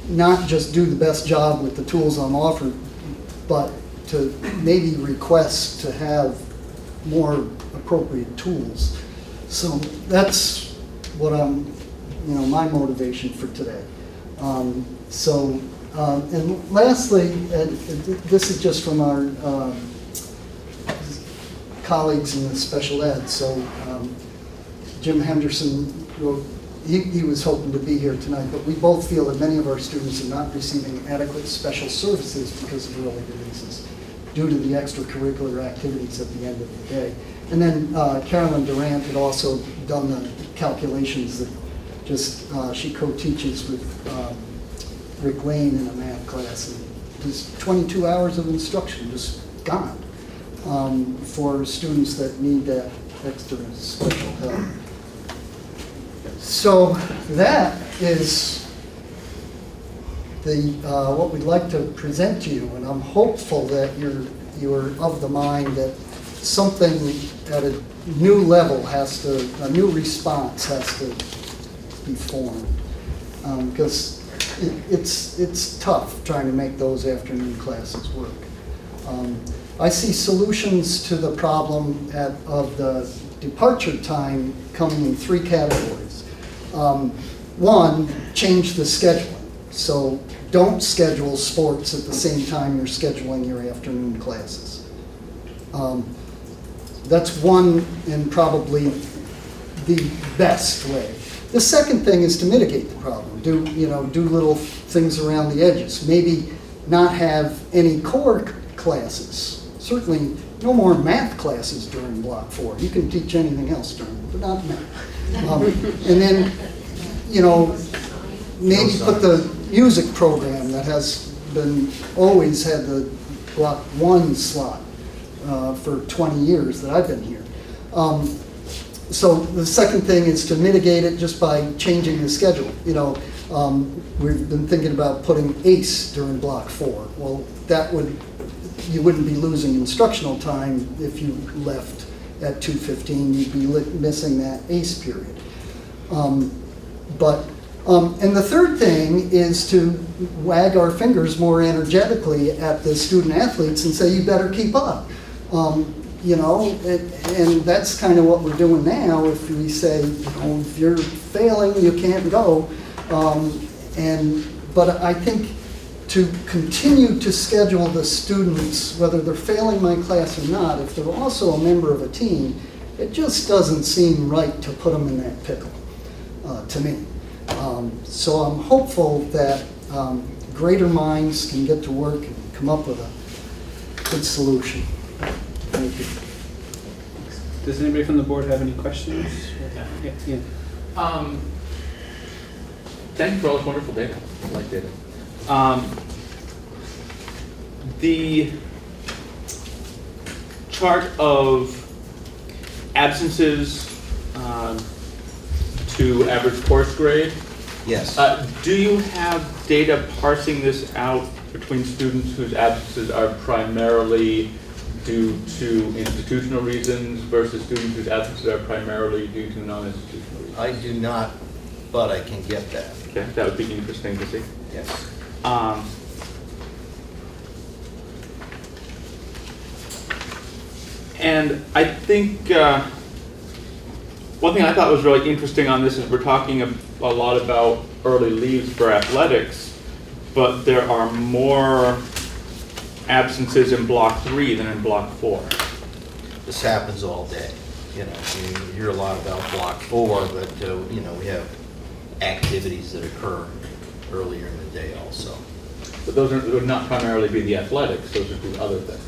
not just do the best job with the tools I'm offered, but to maybe request to have more appropriate tools. So that's what my motivation for today. And lastly, this is just from our colleagues in the special ed. So Jim Henderson wrote, he was hoping to be here tonight, but we both feel that many of our students are not receiving adequate special services because of early releases, due to the extracurricular activities at the end of the day. And then Carolyn Durant had also done the calculations that she co-teaches with Rick Lane in a math class, and just 22 hours of instruction just gone for students that need that extra special help. So that is what we'd like to present to you, and I'm hopeful that you're of the mind that something at a new level a new response has to be formed, because it's tough trying to make those afternoon classes work. I see solutions to the problem of the departure time coming in 3 categories. One, change the scheduling. So don't schedule sports at the same time you're scheduling your afternoon classes. That's one and probably the best way. The second thing is to mitigate the problem. Do little things around the edges. Maybe not have any core classes. certainly no more math classes during block 4. You can teach anything else during, but not math. And then, you know, maybe put the music program that has been, always had the block 1 slot for 20 years that I've been here. So the second thing is to mitigate it just by changing the schedule. You know, we've been thinking about putting ACE during block 4. Well, that would, you wouldn't be losing instructional time if you left at 2:15. You'd be missing that ACE period. And the third thing is to wag our fingers more energetically at the student athletes and say, you better keep up. You know, and that's kind of what we're doing now. If we say, you know, if you're failing, you can't go. But I think to continue to schedule the students, whether they're failing my class or not, if they're also a member of a team, it just doesn't seem right to put them in that pickle, to me. So I'm hopeful that greater minds can get to work and come up with a good solution. Thank you. Does anybody from the board have any questions? Yeah. Thank you for all this wonderful data. I like data. The chart of absences to average course grade. Yes. Do you have data parsing this out between students whose absences are primarily due to institutional reasons versus students whose absences are primarily due to non-institutional reasons? I do not, but I can get that. Okay, that would be interesting to see. Yes. And I think one thing I thought was really interesting on this is we're talking a lot about early leaves for athletics, but there are more absences in block 3 than in block 4. This happens all day. You know, you hear a lot about block 4, but you know, we have activities that occur earlier in the day also. But those would not primarily be the athletics; those would be other things.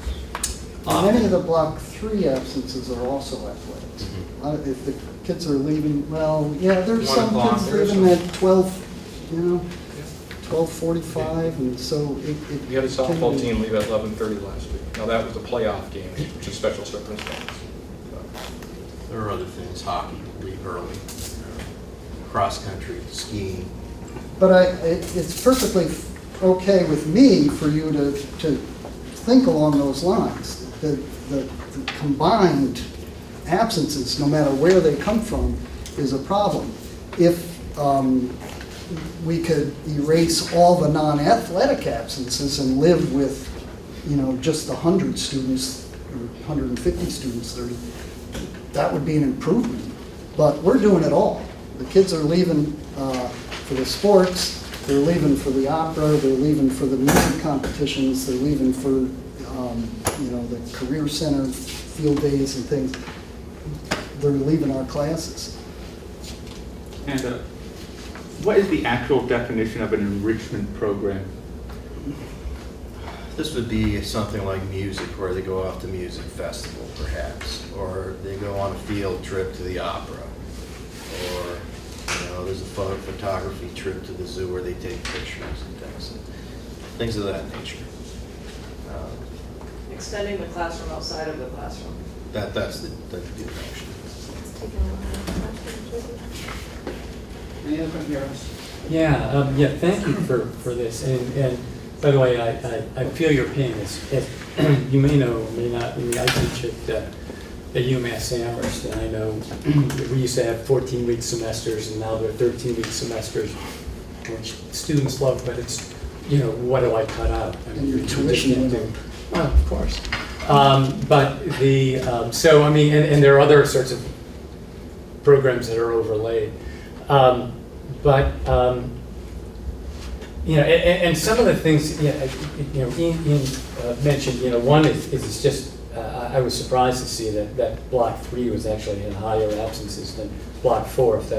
Many of the block 3 absences are also athletics. If the kids are leaving, well, yeah, there's some kids leaving at 12, you know, 12:45, and so We had a softball team leave at 11:30 last week. Now, that was a playoff game, which is special circumstance. There are other things, hockey, leave early, cross-country, skiing. But it's perfectly okay with me for you to think along those lines. The combined absences, no matter where they come from, is a problem. If we could erase all the non-athletic absences and live with, you know, just 100 students or 150 students, that would be an improvement. But we're doing it all. The kids are leaving for the sports, they're leaving for the opera, they're leaving for the music competitions, they're leaving for, you know, the career center field days and things. They're leaving our classes. And what is the actual definition of an enrichment program? This would be something like music, where they go off to music festival, perhaps, or they go on a field trip to the opera, or, you know, there's a photography trip to the zoo where they take pictures and things of that nature. Extending the classroom outside of the classroom. That's the direction. Any other questions? Yeah, thank you for this. And by the way, I feel your pain. You may know, or may not, I teach at UMass Amherst, and I know we used to have 14-week semesters, and now they're 13-week semesters, which students love, but it's, you know, what do I cut out? I mean, And your tuition went up. Well, of course. But so I mean, and there are other sorts of programs that are overlaid. You know, and some of the things, you know, Ian mentioned, you know, one is just, I was surprised to see that block 3 was actually in higher absences than block 4, if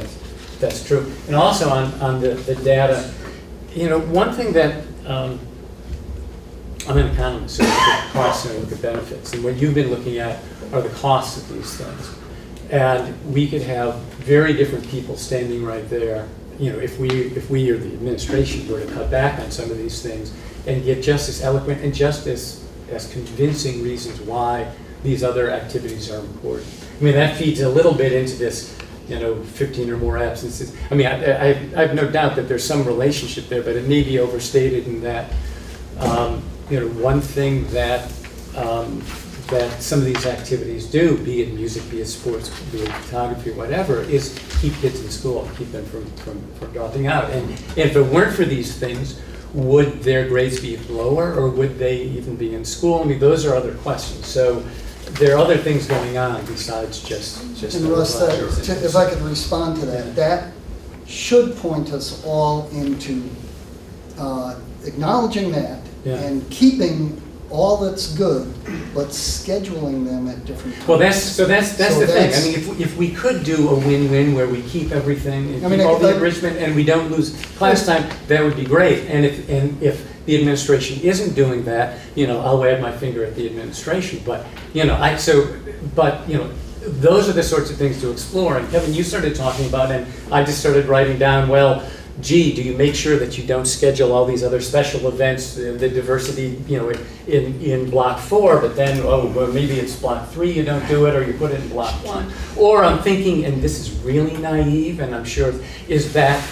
that's true. And also on the data, you know, one thing that I'm an economist, so I look at costs and I look at benefits. And what you've been looking at are the costs of these things. And we could have very different people standing right there. You know, if we or the administration were to cut back on some of these things and get just as eloquent and just as convincing reasons why these other activities are important. I mean, that feeds a little bit into this, 15 or more absences. I mean, I have no doubt that there's some relationship there, but it may be overstated in that, one thing that that some of these activities do, be it music, be it sports, be it photography, whatever, is keep kids in school, keep them from dropping out. And if it weren't for these things, would their grades be lower, or would they even be in school? I mean, those are other questions. So there are other things going on besides just. And Russ, if I could respond to that, that should point us all into acknowledging that and keeping all that's good, but scheduling them at different times. Well, that's the thing. I mean, if we could do a win-win where we keep everything, and keep all the enrichment, and we don't lose class time, that would be great. And if the administration isn't doing that, I'll wag my finger at the administration. But those are the sorts of things to explore. And Kevin, you started talking about, and I just started writing down, well, gee, do you make sure that you don't schedule all these other special events, the diversity, in block 4, but then, maybe it's block 3, you don't do it, or you put it in block 1. Or I'm thinking, and this is really naive, and I'm sure, is that,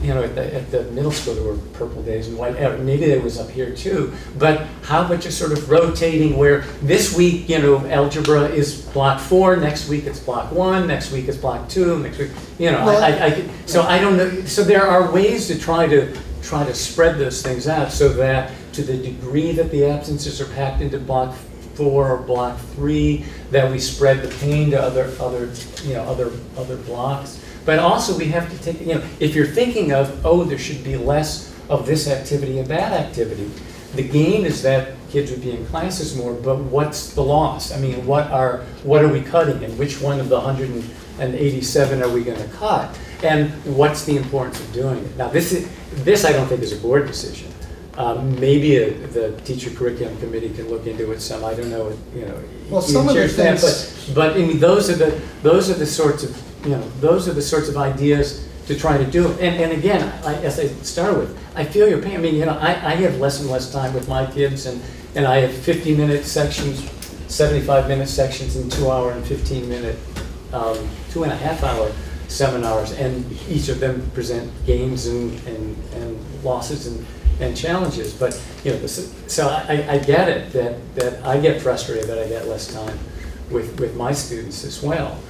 at the middle school there were purple days and white, maybe there was up here too, but how about just sort of rotating where this week, algebra is block 4, next week it's block 1, next week it's block 2, next week, so I don't know, so there are ways to try to spread those things out so that to the degree that the absences are packed into block 4 or block 3, that we spread the pain to other blocks. But also we have to take, if you're thinking of, there should be less of this activity and that activity, the gain is that kids would be in classes more, but what's the loss? I mean, what are we cutting, and which one of the 187 are we going to cut? And what's the importance of doing it? Now, this I don't think is a board decision. Maybe the teacher curriculum committee can look into it some. I don't know. Well, some of the things, but I mean, those are the sorts of ideas to try to do it. And again, as I started with, I feel your pain. I mean, I have less and less time with my kids, and I have 50-minute sections, 75-minute sections, and 2-hour and 15-minute, 2.5-hour seminars, and each of them present gains and losses and challenges. But so I get it that I get frustrated that I get less time with my students as well.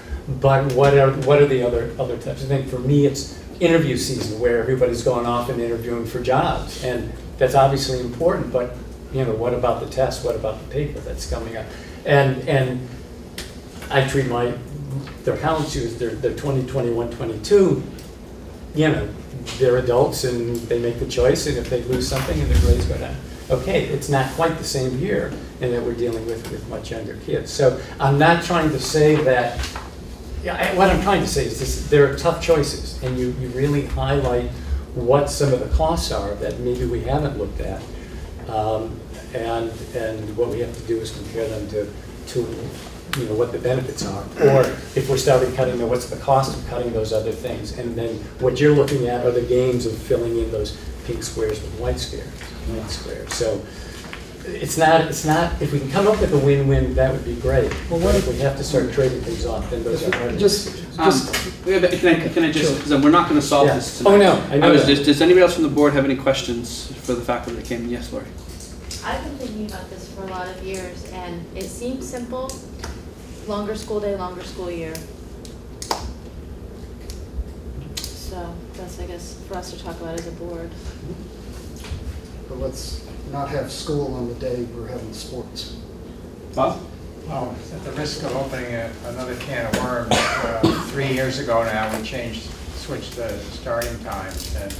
But what are the other types? I think for me it's interview season where everybody's going off and interviewing for jobs, and that's obviously important. But what about the test? What about the paper that's coming up? And I treat their college students, they're 20, 21, 22. They're adults and they make the choice, and if they lose something and their grades go down, okay, it's not quite the same year, and that we're dealing with much younger kids. So I'm not trying to say that. What I'm trying to say is this: there are tough choices, and you really highlight what some of the costs are that maybe we haven't looked at, and what we have to do is compare them to what the benefits are, or if we're starting cutting, what's the cost of cutting those other things, and then what you're looking at are the gains of filling in those pink squares with white squares. So it's not. If we can come up with a win-win, that would be great. Well, what if we have to start trading things off? Then those are hard. Can I just? Because we're not going to solve this tonight. Oh no, I know that. Does anybody else from the board have any questions for the faculty that came in? Yes, Lori. I've been thinking about this for a lot of years, and it seems simple. Longer school day, longer school year. So that's, I guess, for us to talk about as a board. but let's not have school on the day we're having sports. Bob? Well, at the risk of opening another can of worms, 3 years ago now we switched the starting times, and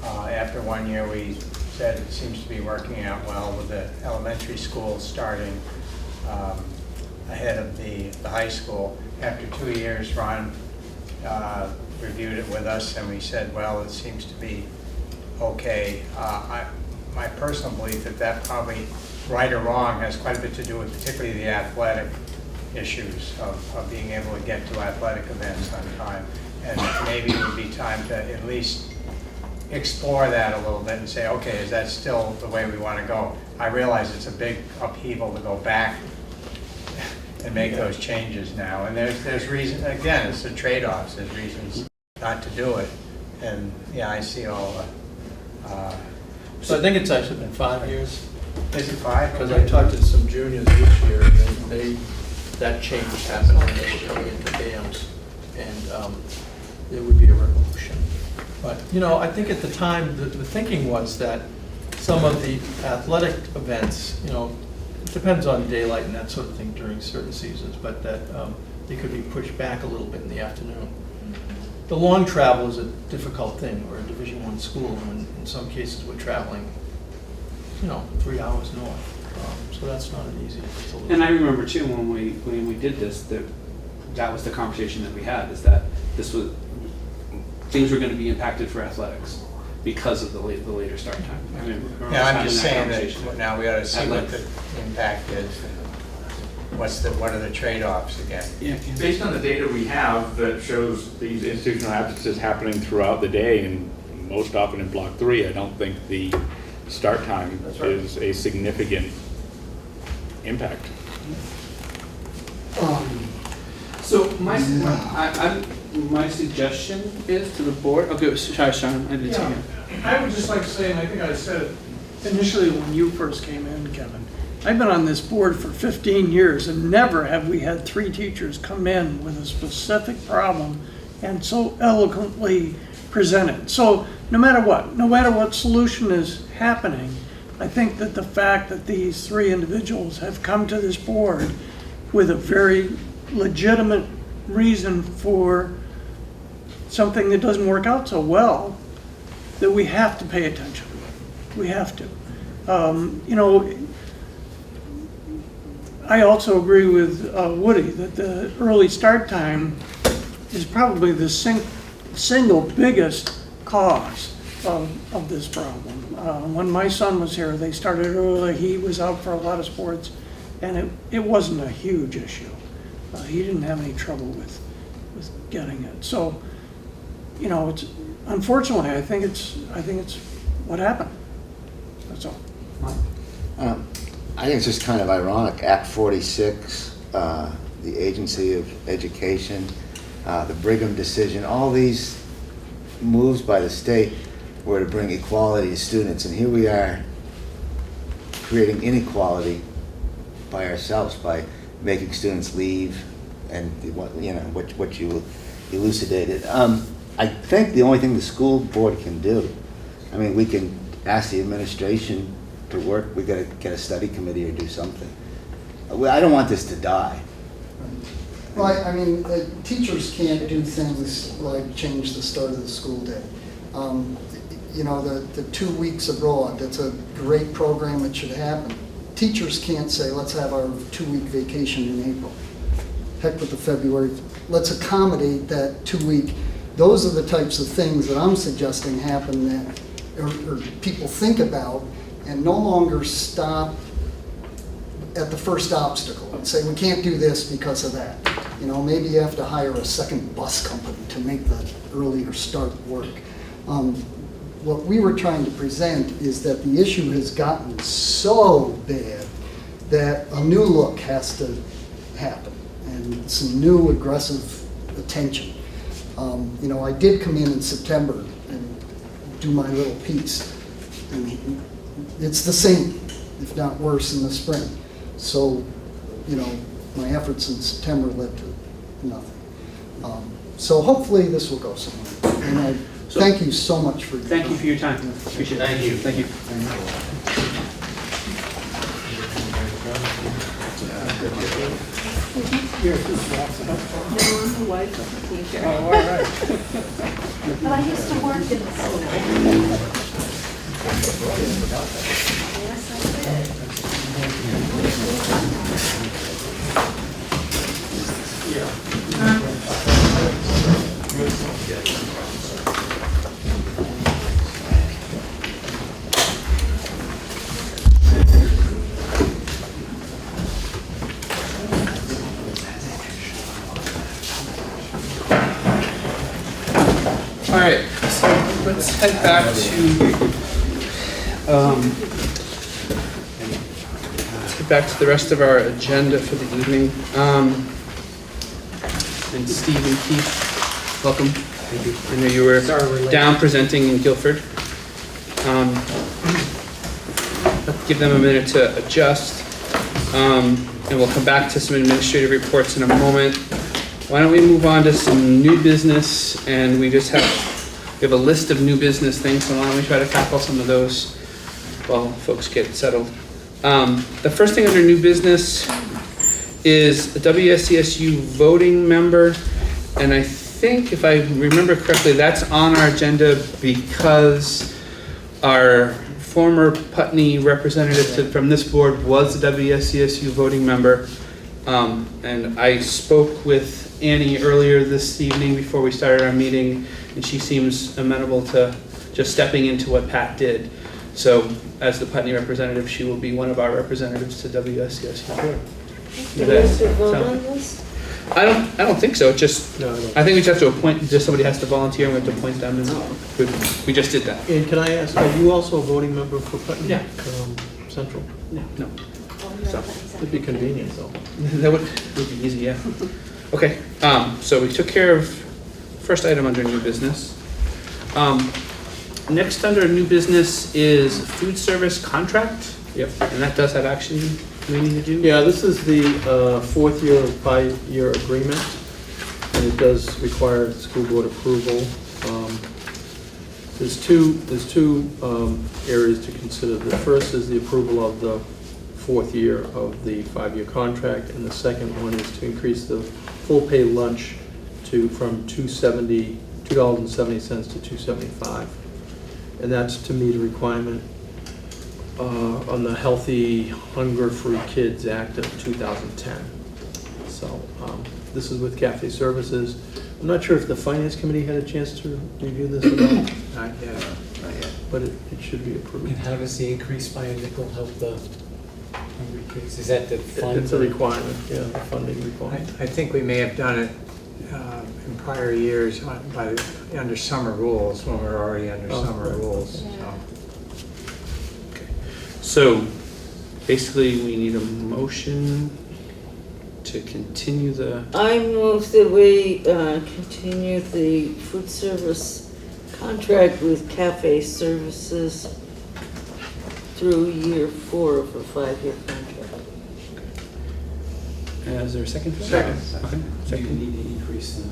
after 1 year we said it seems to be working out well with the elementary school starting ahead of the high school. After 2 years, Ron reviewed it with us and we said, well, it seems to be okay. my personal belief that probably, right or wrong, has quite a bit to do with particularly the athletic issues of being able to get to athletic events on time. And maybe it would be time to at least explore that a little bit and say, okay, is that still the way we want to go? I realize it's a big upheaval to go back and make those changes now. And there's reason, again, it's the trade-offs, there's reasons not to do it. And yeah, I see all the, So I think it's actually been 5 years, is it 5? because I talked to some juniors this year, and that change happened when they were coming into dams, and it would be a revolution. But, you know, I think at the time, the thinking was that some of the athletic events, you know, it depends on daylight and that sort of thing during certain seasons, but that they could be pushed back a little bit in the afternoon. The long travel is a difficult thing. We're a Division I school, and in some cases we're traveling, you know, 3 hours north. So that's not an easy solution. And I remember too, when we did this, that was the conversation that we had, is that things were going to be impacted for athletics because of the later start time. I remember Yeah, I'm having just that saying conversation. that now we ought to see what the impact is. What are the trade-offs again? Yeah. Based on the data we have that shows these institutional absences happening throughout the day, and most often in Block 3, I don't think the start time is a significant impact. So my suggestion is to the board. Okay, sorry, Sean. I didn't see you. I would just like to say, and I think I said it initially when you first came in, Kevin, I've been on this board for 15 years and never have we had 3 teachers come in with a specific problem and so eloquently presented. So no matter what solution is happening, I think that the fact that these 3 individuals have come to this board with a very legitimate reason for something that doesn't work out so well, that we have to pay attention. We have to. You know, I also agree with Woody that the early start time is probably the single biggest cause of this problem. When my son was here, they started early. He was out for a lot of sports, and it wasn't a huge issue. He didn't have any trouble with getting it. So, you know, it's unfortunately, I think it's what happened. That's all. I think it's just kind of ironic. Act 46, the Agency of Education, the Brigham decision, all these moves by the state were to bring equality to students, and here we are creating inequality by ourselves by making students leave, and what you elucidated. I think the only thing the school board can do, I mean, we can ask the administration to work. We got to get a study committee or do something. I don't want this to die. Well, I mean, teachers can't do things like change the start of the school day. You know, the 2 weeks abroad, that's a great program, it should happen. Teachers can't say, let's have our 2-week vacation in April. Heck with the February. Let's accommodate that 2-week. Those are the types of things that I'm suggesting happen that, or people think about, and no longer stop at the first obstacle and say, we can't do this because of that. You know, maybe you have to hire a second bus company to make the earlier start work. What we were trying to present is that the issue has gotten so bad that a new look has to happen and some new aggressive attention. You know, I did come in September and do my little piece, and it's the same, if not worse, in the spring. So, you know, my efforts in September led to nothing. So hopefully this will go somewhere. And I thank you so much for your time. Thank you for your time. Appreciate it. Thank you. Thank you. You're a No, I'm the wife of the teacher. Oh, all right. But I used to work in the school. right, so let's head back to the rest of our agenda for the evening. And Steve and Keith, welcome. Thank you. I know you were down presenting in Guilford. Let's give them a minute to adjust. And we'll come back to some administrative reports in a moment. Why don't we move on to some new business, and we have a list of new business things, so why don't we try to tackle some of those while folks get settled. The first thing under new business is a WSCSU voting member, and I think if I remember correctly, that's on our agenda because our former Putney representative from this board was a WSCSU voting member. And I spoke with Annie earlier this evening before we started our meeting, and she seems amenable to just stepping into what Pat did. So as the Putney representative, she will be one of our representatives to WSCSU board. Do we have to vote on this? I don't think so. Just No, I don't. I think we just have to appoint. Just somebody has to volunteer, and we have to appoint them. And we just did that. And can I ask, are you also a voting member for Putney? Yeah. Central? No. So, it'd be convenient though. That would be easy, yeah. Okay, so we took care of first item under new business. Next under new business is food service contract. Yep. And that does have action we need to do? Yeah, this is the fourth year of 5-year agreement, and it does require school board approval. There's two areas to consider. The first is the approval of the fourth year of the 5-year contract, and the second one is to increase the full pay lunch from $2.70 to $2.75, and that's to meet a requirement on the Healthy Hunger-Free Kids Act of 2010. So this is with Cafe Services. I'm not sure if the Finance Committee had a chance to review this at all. Not yet. But it should be approved. And how does the increase by a nickel help the hungry kids? Is that the fund? It's a requirement, yeah, the funding requirement. I think we may have done it in prior years under summer rules, when we were already under summer rules. So basically we need a motion to continue the, I move that we continue the food service contract with Cafe Services through year 4 of a 5-year contract. is there a second? For that? Second. Okay, You second. need to increase the.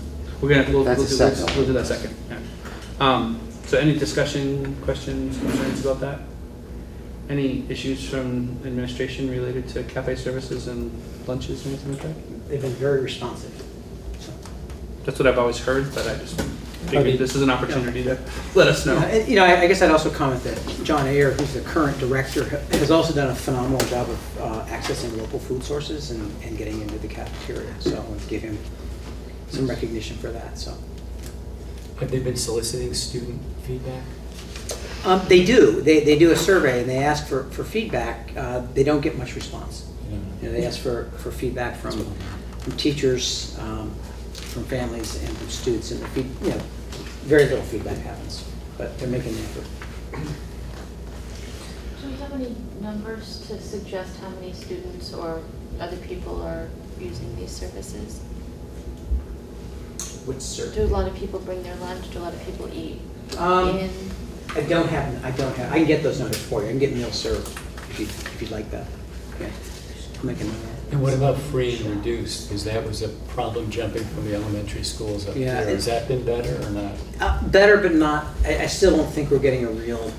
We'll That's a do second. we'll do that second. Yeah. So any discussion, questions, concerns about that? Any issues from administration related to Cafe Services and lunches or anything like that? They've been very responsive. So. That's what I've always heard, but I just figured this is an opportunity to let us know. I guess I'd also comment that John Ayer, who's the current director, has also done a phenomenal job of accessing local food sources and getting into the cafeteria. So I want to give him some recognition for that. So. Have they been soliciting student feedback? They do. They do a survey and they ask for feedback. They don't get much response. They ask for feedback from teachers, from families, and from students, and very little feedback happens. But they're making the effort. Do we have any numbers to suggest how many students or other people are using these services? Which survey? Do a lot of people bring their lunch? Do a lot of people eat in? I don't have. I can get those numbers for you. I can get meal served if you'd like that. Okay. I'll make a note. And what about free and reduced? Because that was a problem jumping from the elementary schools up here. Has that been better or not? Better, but not. I still don't think we're getting a real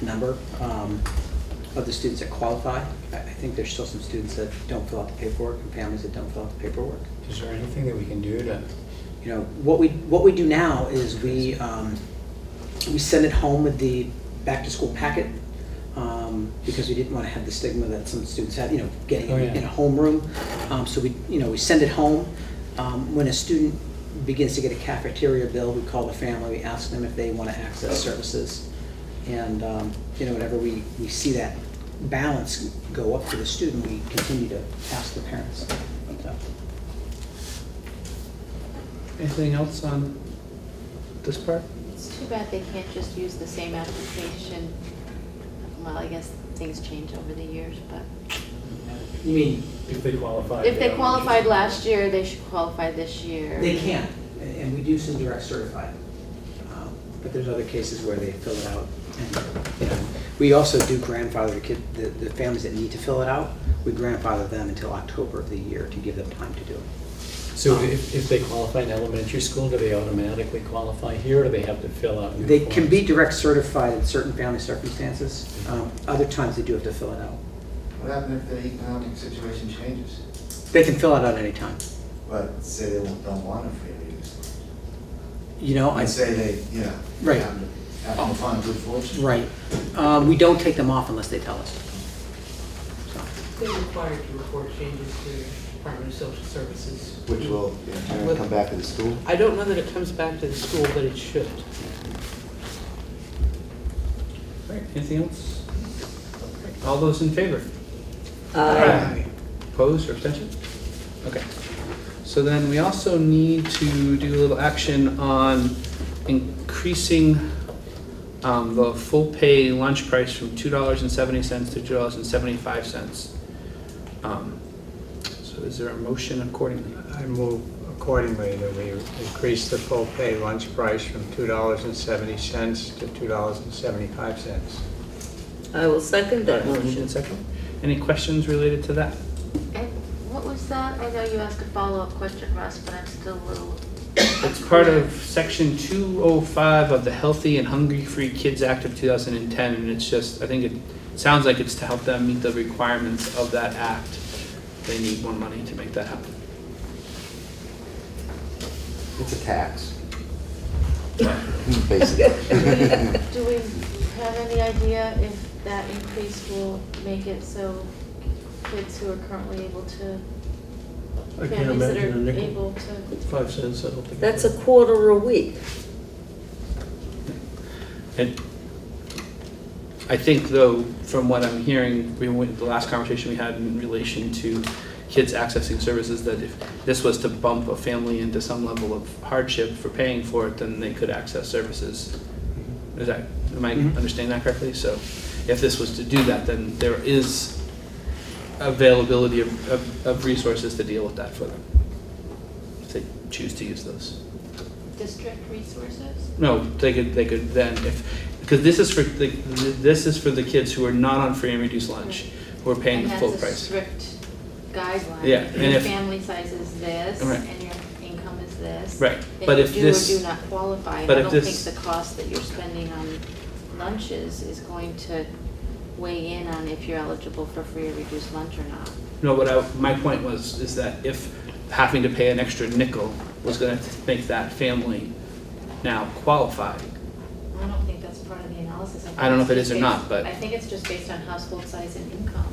number of the students that qualify. I think there's still some students that don't fill out the paperwork and families that don't fill out the paperwork. Is there anything that we can do to? What we do now is we send it home with the back to school packet because we didn't want to have the stigma that some students had, getting in a homeroom. So we send it home. When a student begins to get a cafeteria bill, we call the family, we ask them if they want to access services. And whenever we see that balance go up for the student, we continue to ask the parents. Anything else on this part? It's too bad they can't just use the same application. Well, I guess things change over the years, but You mean, If they qualify. if they qualified last year, they should qualify this year. they can, and we do send direct certified. But there's other cases where they fill it out. And, you know, we also do grandfather the families that need to fill it out, we grandfather them until October of the year to give them time to do it. So if they qualify in elementary school, do they automatically qualify here, or do they have to fill out new They can be forms? direct certified in certain family circumstances. Other times they do have to fill it out. What happens if the economic situation changes? They can fill it out at any time. But say they don't want a free reduced lunch. You know, And say they, you know, Right. have to find good fortune. Right. We don't take them off unless they tell us. So. They're required to report changes to Department of Social Services. Which will in turn come back to the school. I don't know that it comes back to the school, but it should. All right, anything else? All those in favor? Aye. Opposed or abstention? Okay. So then we also need to do a little action on increasing the full pay lunch price from $2.70 to $2.75. So is there a motion accordingly? I move accordingly that we increase the full pay lunch price from $2.70 to $2.75. I will second that Moved motion. and second. Any questions related to that? And what was that? I know you asked a follow-up question, Russ, but I'm still a little. It's part of Section 205 of the Healthy and Hungry Free Kids Act of 2010, and it's just, I think it sounds like it's to help them meet the requirements of that act. They need more money to make that happen. It's a tax. Basically. Do we have any idea if that increase will make it so kids who are currently able to, I can't families that imagine a are nickel, able to? 5 cents, I don't think. That's a quarter a week. And I think, though, from what I'm hearing, the last conversation we had in relation to kids accessing services, that if this was to bump a family into some level of hardship for paying for it, then they could access services. Am I understanding that correctly? So if this was to do that, then there is availability of resources to deal with that for them, if they choose to use those. District resources? No, they could then, because this is for the kids who are not on free and reduced lunch, who are paying the full And price. that's a strict guideline. Yeah, If and your if- family size is this, Right. and your income is this. Right, then but you if do this- or do not qualify. And but I if don't this- think the cost that you're spending on lunches is going to weigh in on if you're eligible for free or reduced lunch or not. No, my point is that if having to pay an extra nickel was gonna make that family now qualify, I don't think that's part of the analysis. I don't know if it it's is or just not, based- but- I think it's just based on household size and income.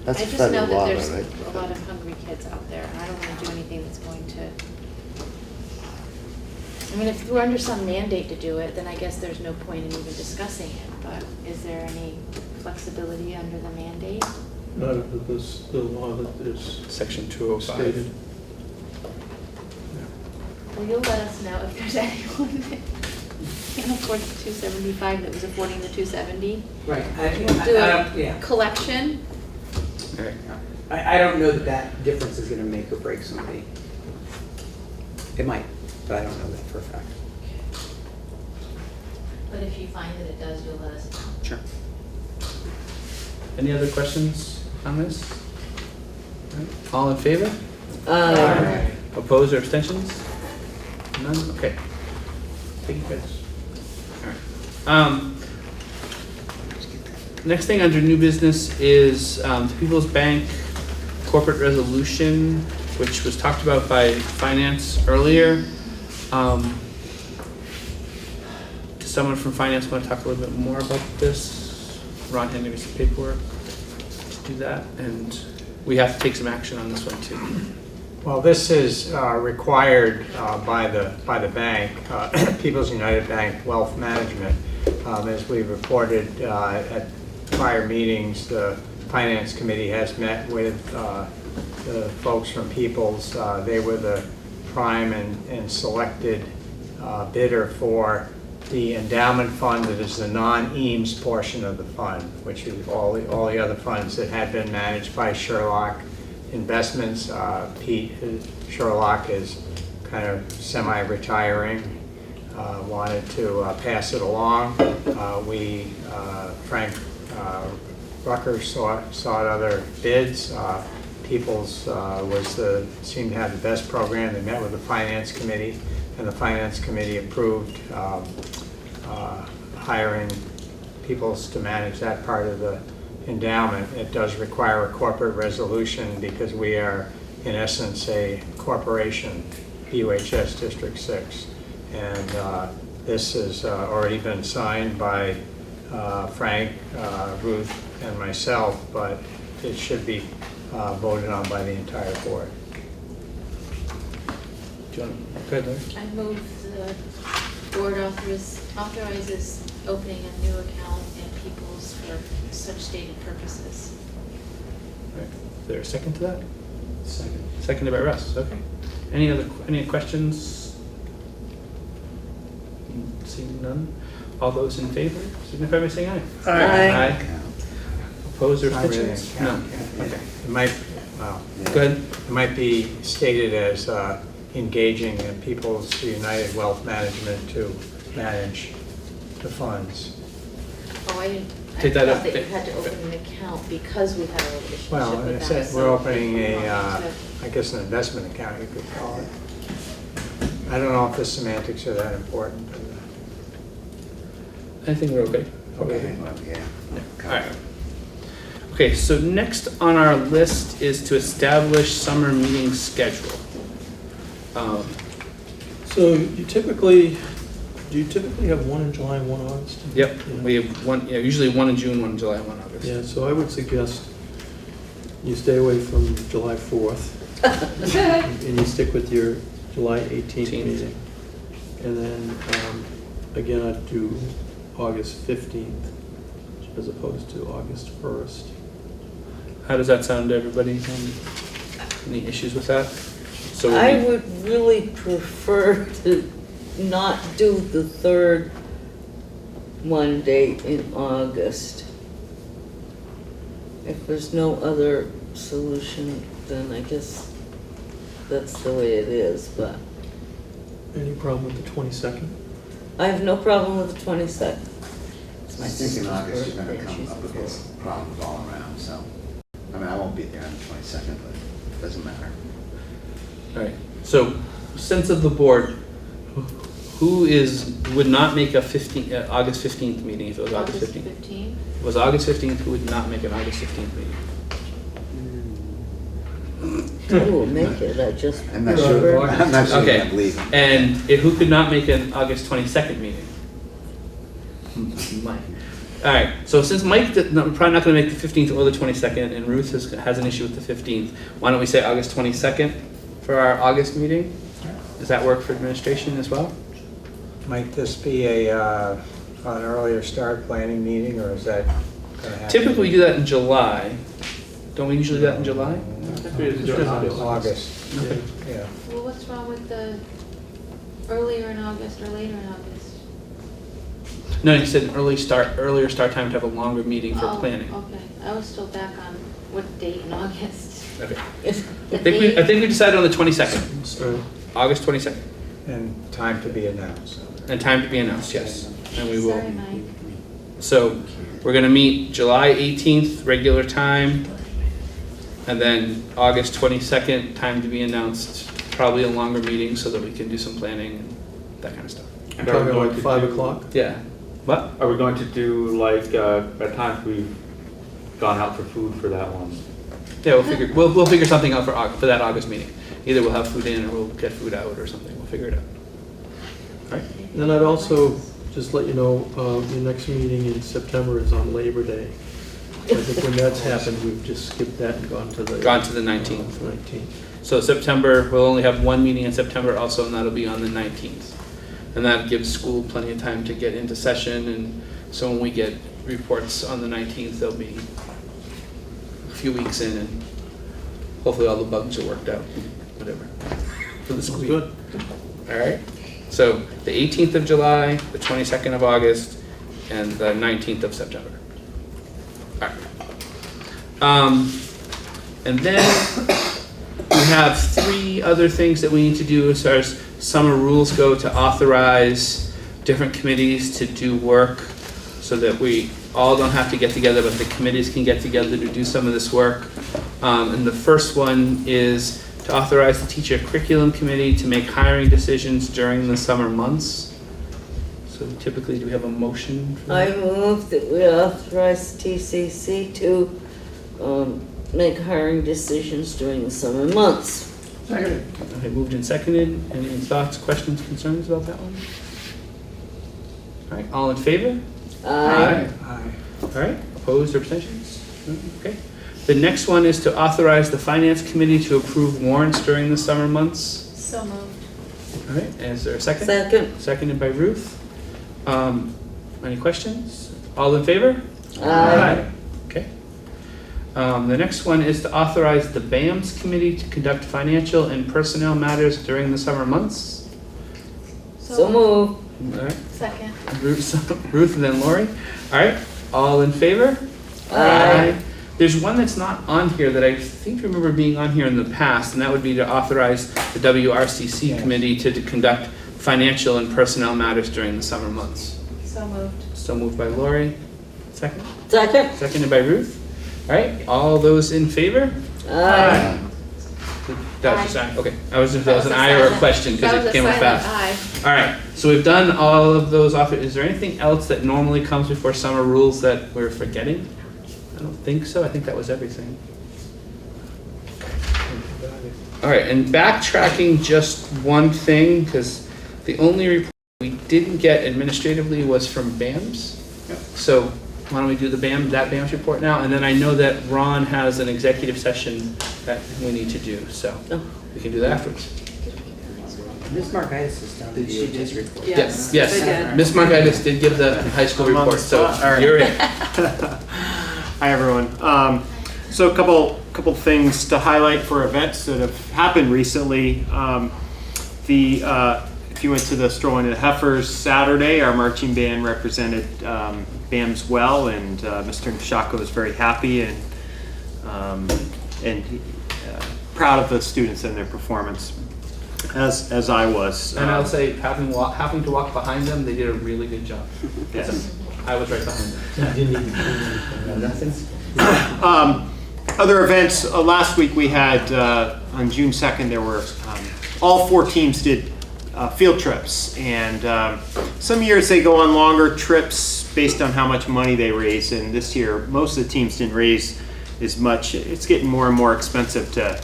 That's I just federal know that law, there's though, right? a lot of hungry kids out there, and I don't want to do anything that's going to. I mean, if we're under some mandate to do it, then I guess there's no point in even discussing it, but is there any flexibility under the mandate? Not if this, the law that is Section 205. stated. Well, you'll let us know if there's anyone that can't afford the 275 that was affording the 270. Right. Do Yeah. a collection. All right. I don't know that difference is gonna make or break somebody. It might, but I don't know that for a fact. But if you find that it does, you'll let us know. Sure. Any other questions on this? All right. All in favor? Aye. Opposed or abstentions? None? Okay. Thank you, guys. All right. Next thing under new business is the People's Bank corporate resolution, which was talked about by finance earlier. Does someone from finance want to talk a little bit more about this? Ron handed me some paperwork to do that, and we have to take some action on this one too. Well, this is required by the bank, People's United Bank Wealth Management. As we reported at prior meetings, the Finance Committee has met with the folks from People's. They were the prime and selected bidder for the endowment fund that is the non-Eames portion of the fund, which is all the other funds that had been managed by Sherlock Investments. Pete Sherlock is kind of semi-retiring, wanted to pass it along. Frank Rucker sought other bids. People's seemed to have the best program. They met with the Finance Committee, and the Finance Committee approved hiring Peoples to manage that part of the endowment. It does require a corporate resolution because we are, in essence, a corporation, BUHS District 6. And this has already been signed by Frank, Ruth, and myself, but it should be voted on by the entire board. Do you want to, go ahead, Larry. I move the board authorizes opening a new account in Peoples for such stated purposes. All right. Is there a second to that? Second. Seconded by Russ, okay. Any questions? Seeing none? All those in favor, signify by saying aye. Aye. Aye. Opposed or Not really abstentions? an account, No. yeah. Okay. It might, well, Go ahead. it might be stated as engaging People's United Wealth Management to manage the funds. Oh, I didn't, I Take that thought up. that you had to open an account because we had a relationship Well, with I them. said so we're opening we a, wanted I guess an investment account, you could call it. I don't know if the semantics are that important. I think we're okay. Okay, well, yeah. All right. Okay, so next on our list is to establish summer meeting schedule. So do you typically have one in July and one in August? Yep, Yeah. we have one, usually one in June, one in July, one in August. Yeah, so I would suggest you stay away from July 4th. And you stick with your July 18th meeting. And then, again, I'd do August 15th as opposed to August 1st. How does that sound to everybody? Any issues with that? So I would really prefer to not do the third Monday in August. If there's no other solution, then I guess that's the way it is, but Any problem with the 22nd? I have no problem with the 22nd. It's my I think in sister's August you're birthday gonna and come she's up with pissed. problems all around, so. I mean, I won't be there on the 22nd, but it doesn't matter. All right, so sense of the board, who would not make a August 15th meeting if it was August 15th? August 15th? If it was August 15th, who would not make an August 15th meeting? I will make it, I just. I'm not sure, I'm not sure Okay, I'm leaving. and who could not make an August 22nd meeting? Mike. All right, so since Mike, we're probably not gonna make the 15th or the 22nd, and Ruth has an issue with the 15th, why don't we say August 22nd for our August meeting? Does that work for administration as well? Might this be an earlier start planning meeting, or is that gonna happen? Typically, we do that in July. Don't we usually do that in July? August. Okay. Yeah. Well, what's wrong with the earlier in August or later in August? No, you said earlier start time to have a longer meeting for Oh, planning. okay, I was still back on what date in August? Okay. The I think we decided on the 22nd, Sorry. August 22nd. And time to be announced. And time to be announced, yes. And we will. Sorry, Mike. So we're gonna meet July 18th, regular time. And then August 22nd, time to be announced, probably a longer meeting so that we can do some planning and that kind of stuff. And are we Probably going like to 5 do- o'clock? Yeah. What? Are we going to do like, at times we've gone out for food for that one? Yeah, we'll figure something out for that August meeting. Either we'll have food in or we'll get food out or something. We'll figure it out. All right. And then I'd also just let you know, your next meeting in September is on Labor Day. I think when that's happened, we've just skipped that and gone to the 19th. 19th. So September, we'll only have one meeting in September also, and that'll be on the 19th. And that gives school plenty of time to get into session, and so when we get reports on the 19th, they'll be a few weeks in, and hopefully all the bugs are worked out, whatever, for the school year. Good. All right. So the 18th of July, the 22nd of August, and the 19th of September. All right. And then we have 3 other things that we need to do as far as summer rules go, to authorize different committees to do work so that we all don't have to get together, but the committees can get together to do some of this work. And the first one is to authorize the teacher curriculum committee to make hiring decisions during the summer months. So typically, do we have a motion for that? I move that we authorize TCC to make hiring decisions during the summer months. Seconded. Okay, moved and seconded. Any thoughts, questions, concerns about that one? All right, all in favor? Aye. All right, opposed or abstentions? Okay. The next one is to authorize the finance committee to approve warrants during the summer months. So moved. All right, is there a second? Second. Seconded by Ruth. Any questions? All in favor? Aye. Okay. The next one is to authorize the BAMS committee to conduct financial and personnel matters during the summer months. So moved. All right, Second. Ruth and then Lori. All right, all in favor? Aye. There's one that's not on here that I think remember being on here in the past, and that would be to authorize the WRCC committee to conduct financial and personnel matters during the summer months. So moved. So moved by Lori. Second? Second. Seconded by Ruth. All right, all those in favor? Aye. That was just aye. Okay, that was an aye or a question because it came up fast. Aye. All right, so we've done all of those off. Is there anything else that normally comes before summer rules that we're forgetting? I don't think so. I think that was everything. All right, and backtracking just one thing, because the only report we didn't get administratively was from BAMS. Yep. So why don't we do that BAMS report now? And then I know that Ron has an executive session that we need to do, so we can do that afterwards. Ms. Margaitis has done the BUHS report. Yes, they yes. did. Ms. Margaitis did give the high school I'm on the report, so spot. All right. you're in. Hi, everyone. So a couple things to highlight for events that have happened recently. If you went to the Strolling of the Heifers Saturday, our marching band represented BAMS well, and Mr. Nshako was very happy and proud of the students and their performance, as I was. And I'll say, having to walk behind them, they did a really good job. Yes. I was right behind them. Other events, last week we had, on June 2nd, there were, all 4 teams did field trips. And some years they go on longer trips based on how much money they raise. And this year, most of the teams didn't raise as much. It's getting more and more expensive to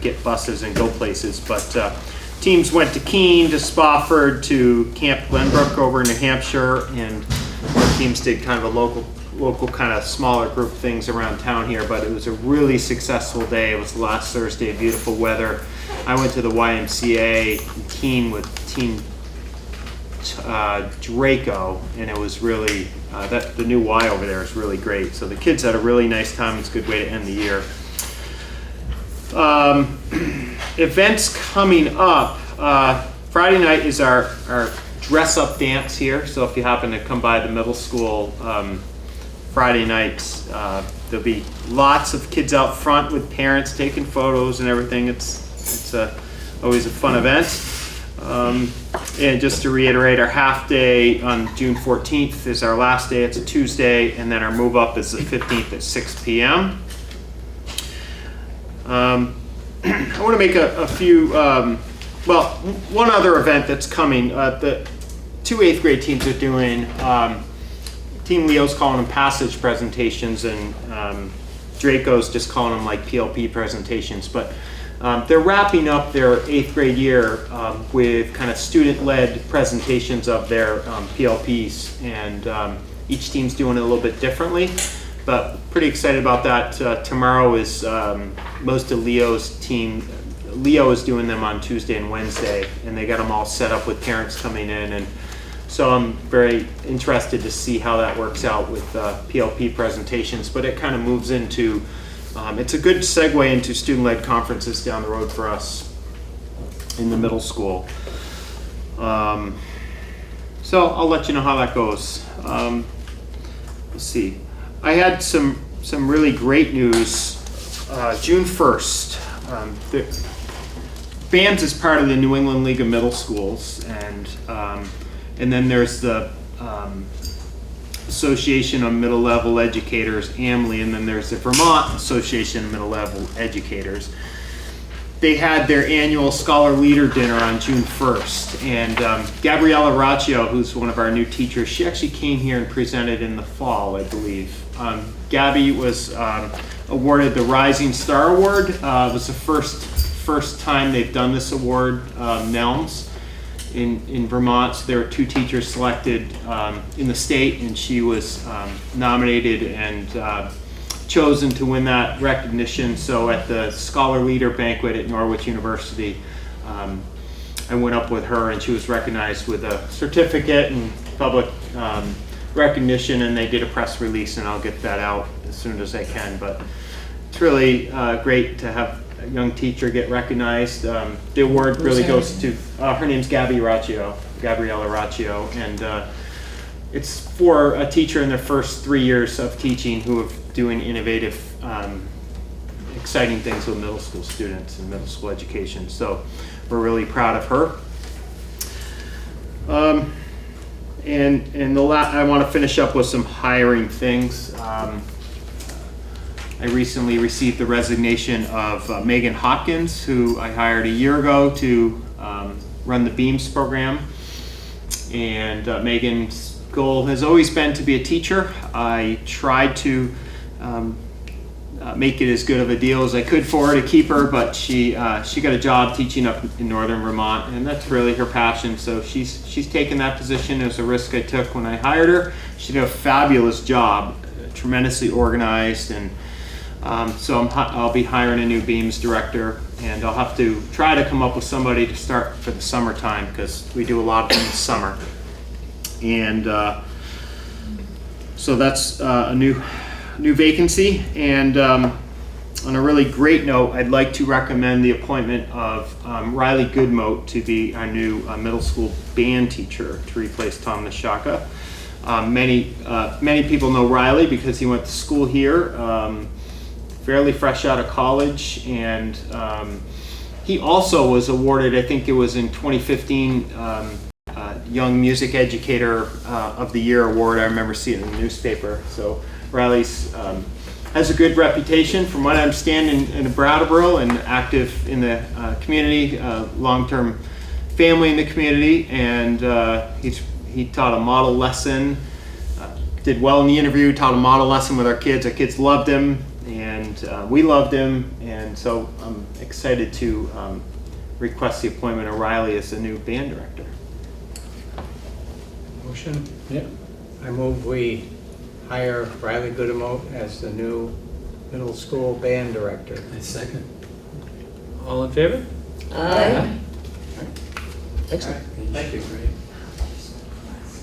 get buses and go places. But teams went to Keene, to Spofford, to Camp Glenbrook over in New Hampshire. And our teams did kind of a local kind of smaller group of things around town here, but it was a really successful day. It was last Thursday, beautiful weather. I went to the YMCA in Keene with Team Draco, and it was really, the new Y over there is really great. So the kids had a really nice time. It's a good way to end the year. Events coming up. Friday night is our dress-up dance here, so if you happen to come by the middle school Friday nights, there'll be lots of kids out front with parents taking photos and everything. It's always a fun event. And just to reiterate, our half day on June 14th is our last day. It's a Tuesday, and then our move up is the 15th at 6 p.m. I want to make a few, one other event that's coming. The 2 8th grade teams are doing, Team Leo's calling them passage presentations, and Draco's just calling them like PLP presentations. But they're wrapping up their 8th grade year with kind of student-led presentations of their PLPs, and each team's doing it a little bit differently. But pretty excited about that. Tomorrow is most of Leo's team. Leo is doing them on Tuesday and Wednesday, and they got them all set up with parents coming in, and so I'm very interested to see how that works out with PLP presentations. But it kind of moves into, it's a good segue into student-led conferences down the road for us in the middle school. So I'll let you know how that goes. Let's see. I had some really great news. June 1st, the BAMS is part of the New England League of Middle Schools, and then there's the Association of Middle Level Educators, AMLE, and then there's the Vermont Association of Middle Level Educators. They had their annual Scholar Leader Dinner on June 1st, and Gabriella Raccio, who's one of our new teachers, she actually came here and presented in the fall, I believe. Gabby was awarded the Rising Star Award. It was the first time they've done this award, NELMS, in Vermont. So there were 2 teachers selected in the state, and she was nominated and chosen to win that recognition. So at the Scholar Leader Banquet at Norwich University, I went up with her, and she was recognized with a certificate and public recognition, and they did a press release, and I'll get that out as soon as I can. But it's really great to have a young teacher get recognized. The award really goes to, her name's Gabriella Raccio, and it's for a teacher in their first 3 years of teaching who are doing innovative, exciting things with middle school students and middle school education. So we're really proud of her. I want to finish up with some hiring things. I recently received the resignation of Megan Hopkins, who I hired a year ago to run the BEAMS program. And Megan's goal has always been to be a teacher. I tried to make it as good of a deal as I could for her to keep her, but she got a job teaching up in northern Vermont, and that's really her passion. So she's taken that position. It was a risk I took when I hired her. She did a fabulous job, tremendously organized, and so I'll be hiring a new BEAMS director, and I'll have to try to come up with somebody to start for the summertime, because we do a lot of them in the summer. And so that's a new vacancy. And on a really great note, I'd like to recommend the appointment of Riley Goodmote to be our new middle school band teacher to replace Tom Nishaka. Many people know Riley because he went to school here, fairly fresh out of college, and he also was awarded, I think it was in 2015, Young Music Educator of the Year award. I remember seeing it in the newspaper. So Riley's has a good reputation, from what I understand, in Brattleboro, and active in the community, long-term family in the community, and he taught a model lesson, did well in the interview, taught a model lesson with our kids. Our kids loved him, and we loved him, and so I'm excited to request the appointment of Riley as the new band director. Motion? Yeah. I move we hire Riley Goodmote as the new middle school band director. I second. All in favor? Aye. Excellent. Thank you.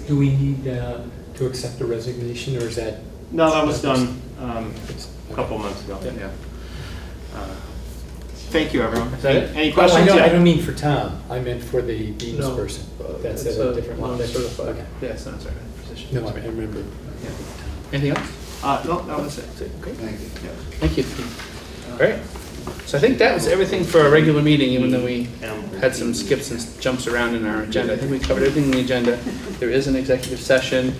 Do we need to accept the resignation, or is that? No, that was done a couple months ago. Yeah. Thank you, everyone. Is that it? Any questions? I don't mean for Tom. I meant for the BEAMS person. That's It's a different one. non-certified. Okay. Yeah, it's not certified position. No, I remember. Anything else? No, that was it. Okay. Thank you. All right. So I think that was everything for a regular meeting, even though we had some skips and jumps around in our agenda. I think we covered everything in the agenda. There is an executive session.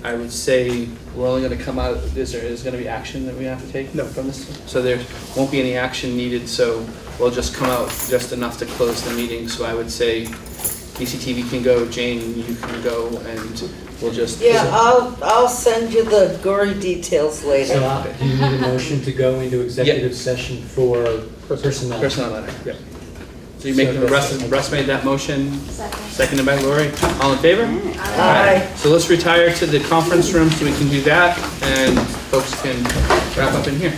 I would say we're only going to come out, is going to be action that we have to take from this? So there won't be any action needed, so we'll just come out just enough to close the meeting. So I would say BCTV can go, Jane, you can go, and we'll just... Yeah, I'll send you the gory details later. So do you need a motion to go into executive session for personnel? Personnel matter, yep. So you make, Russ made that motion, seconded by Lori. All in favor? Aye. So let's retire to the conference room so we can do that, and folks can wrap up in here.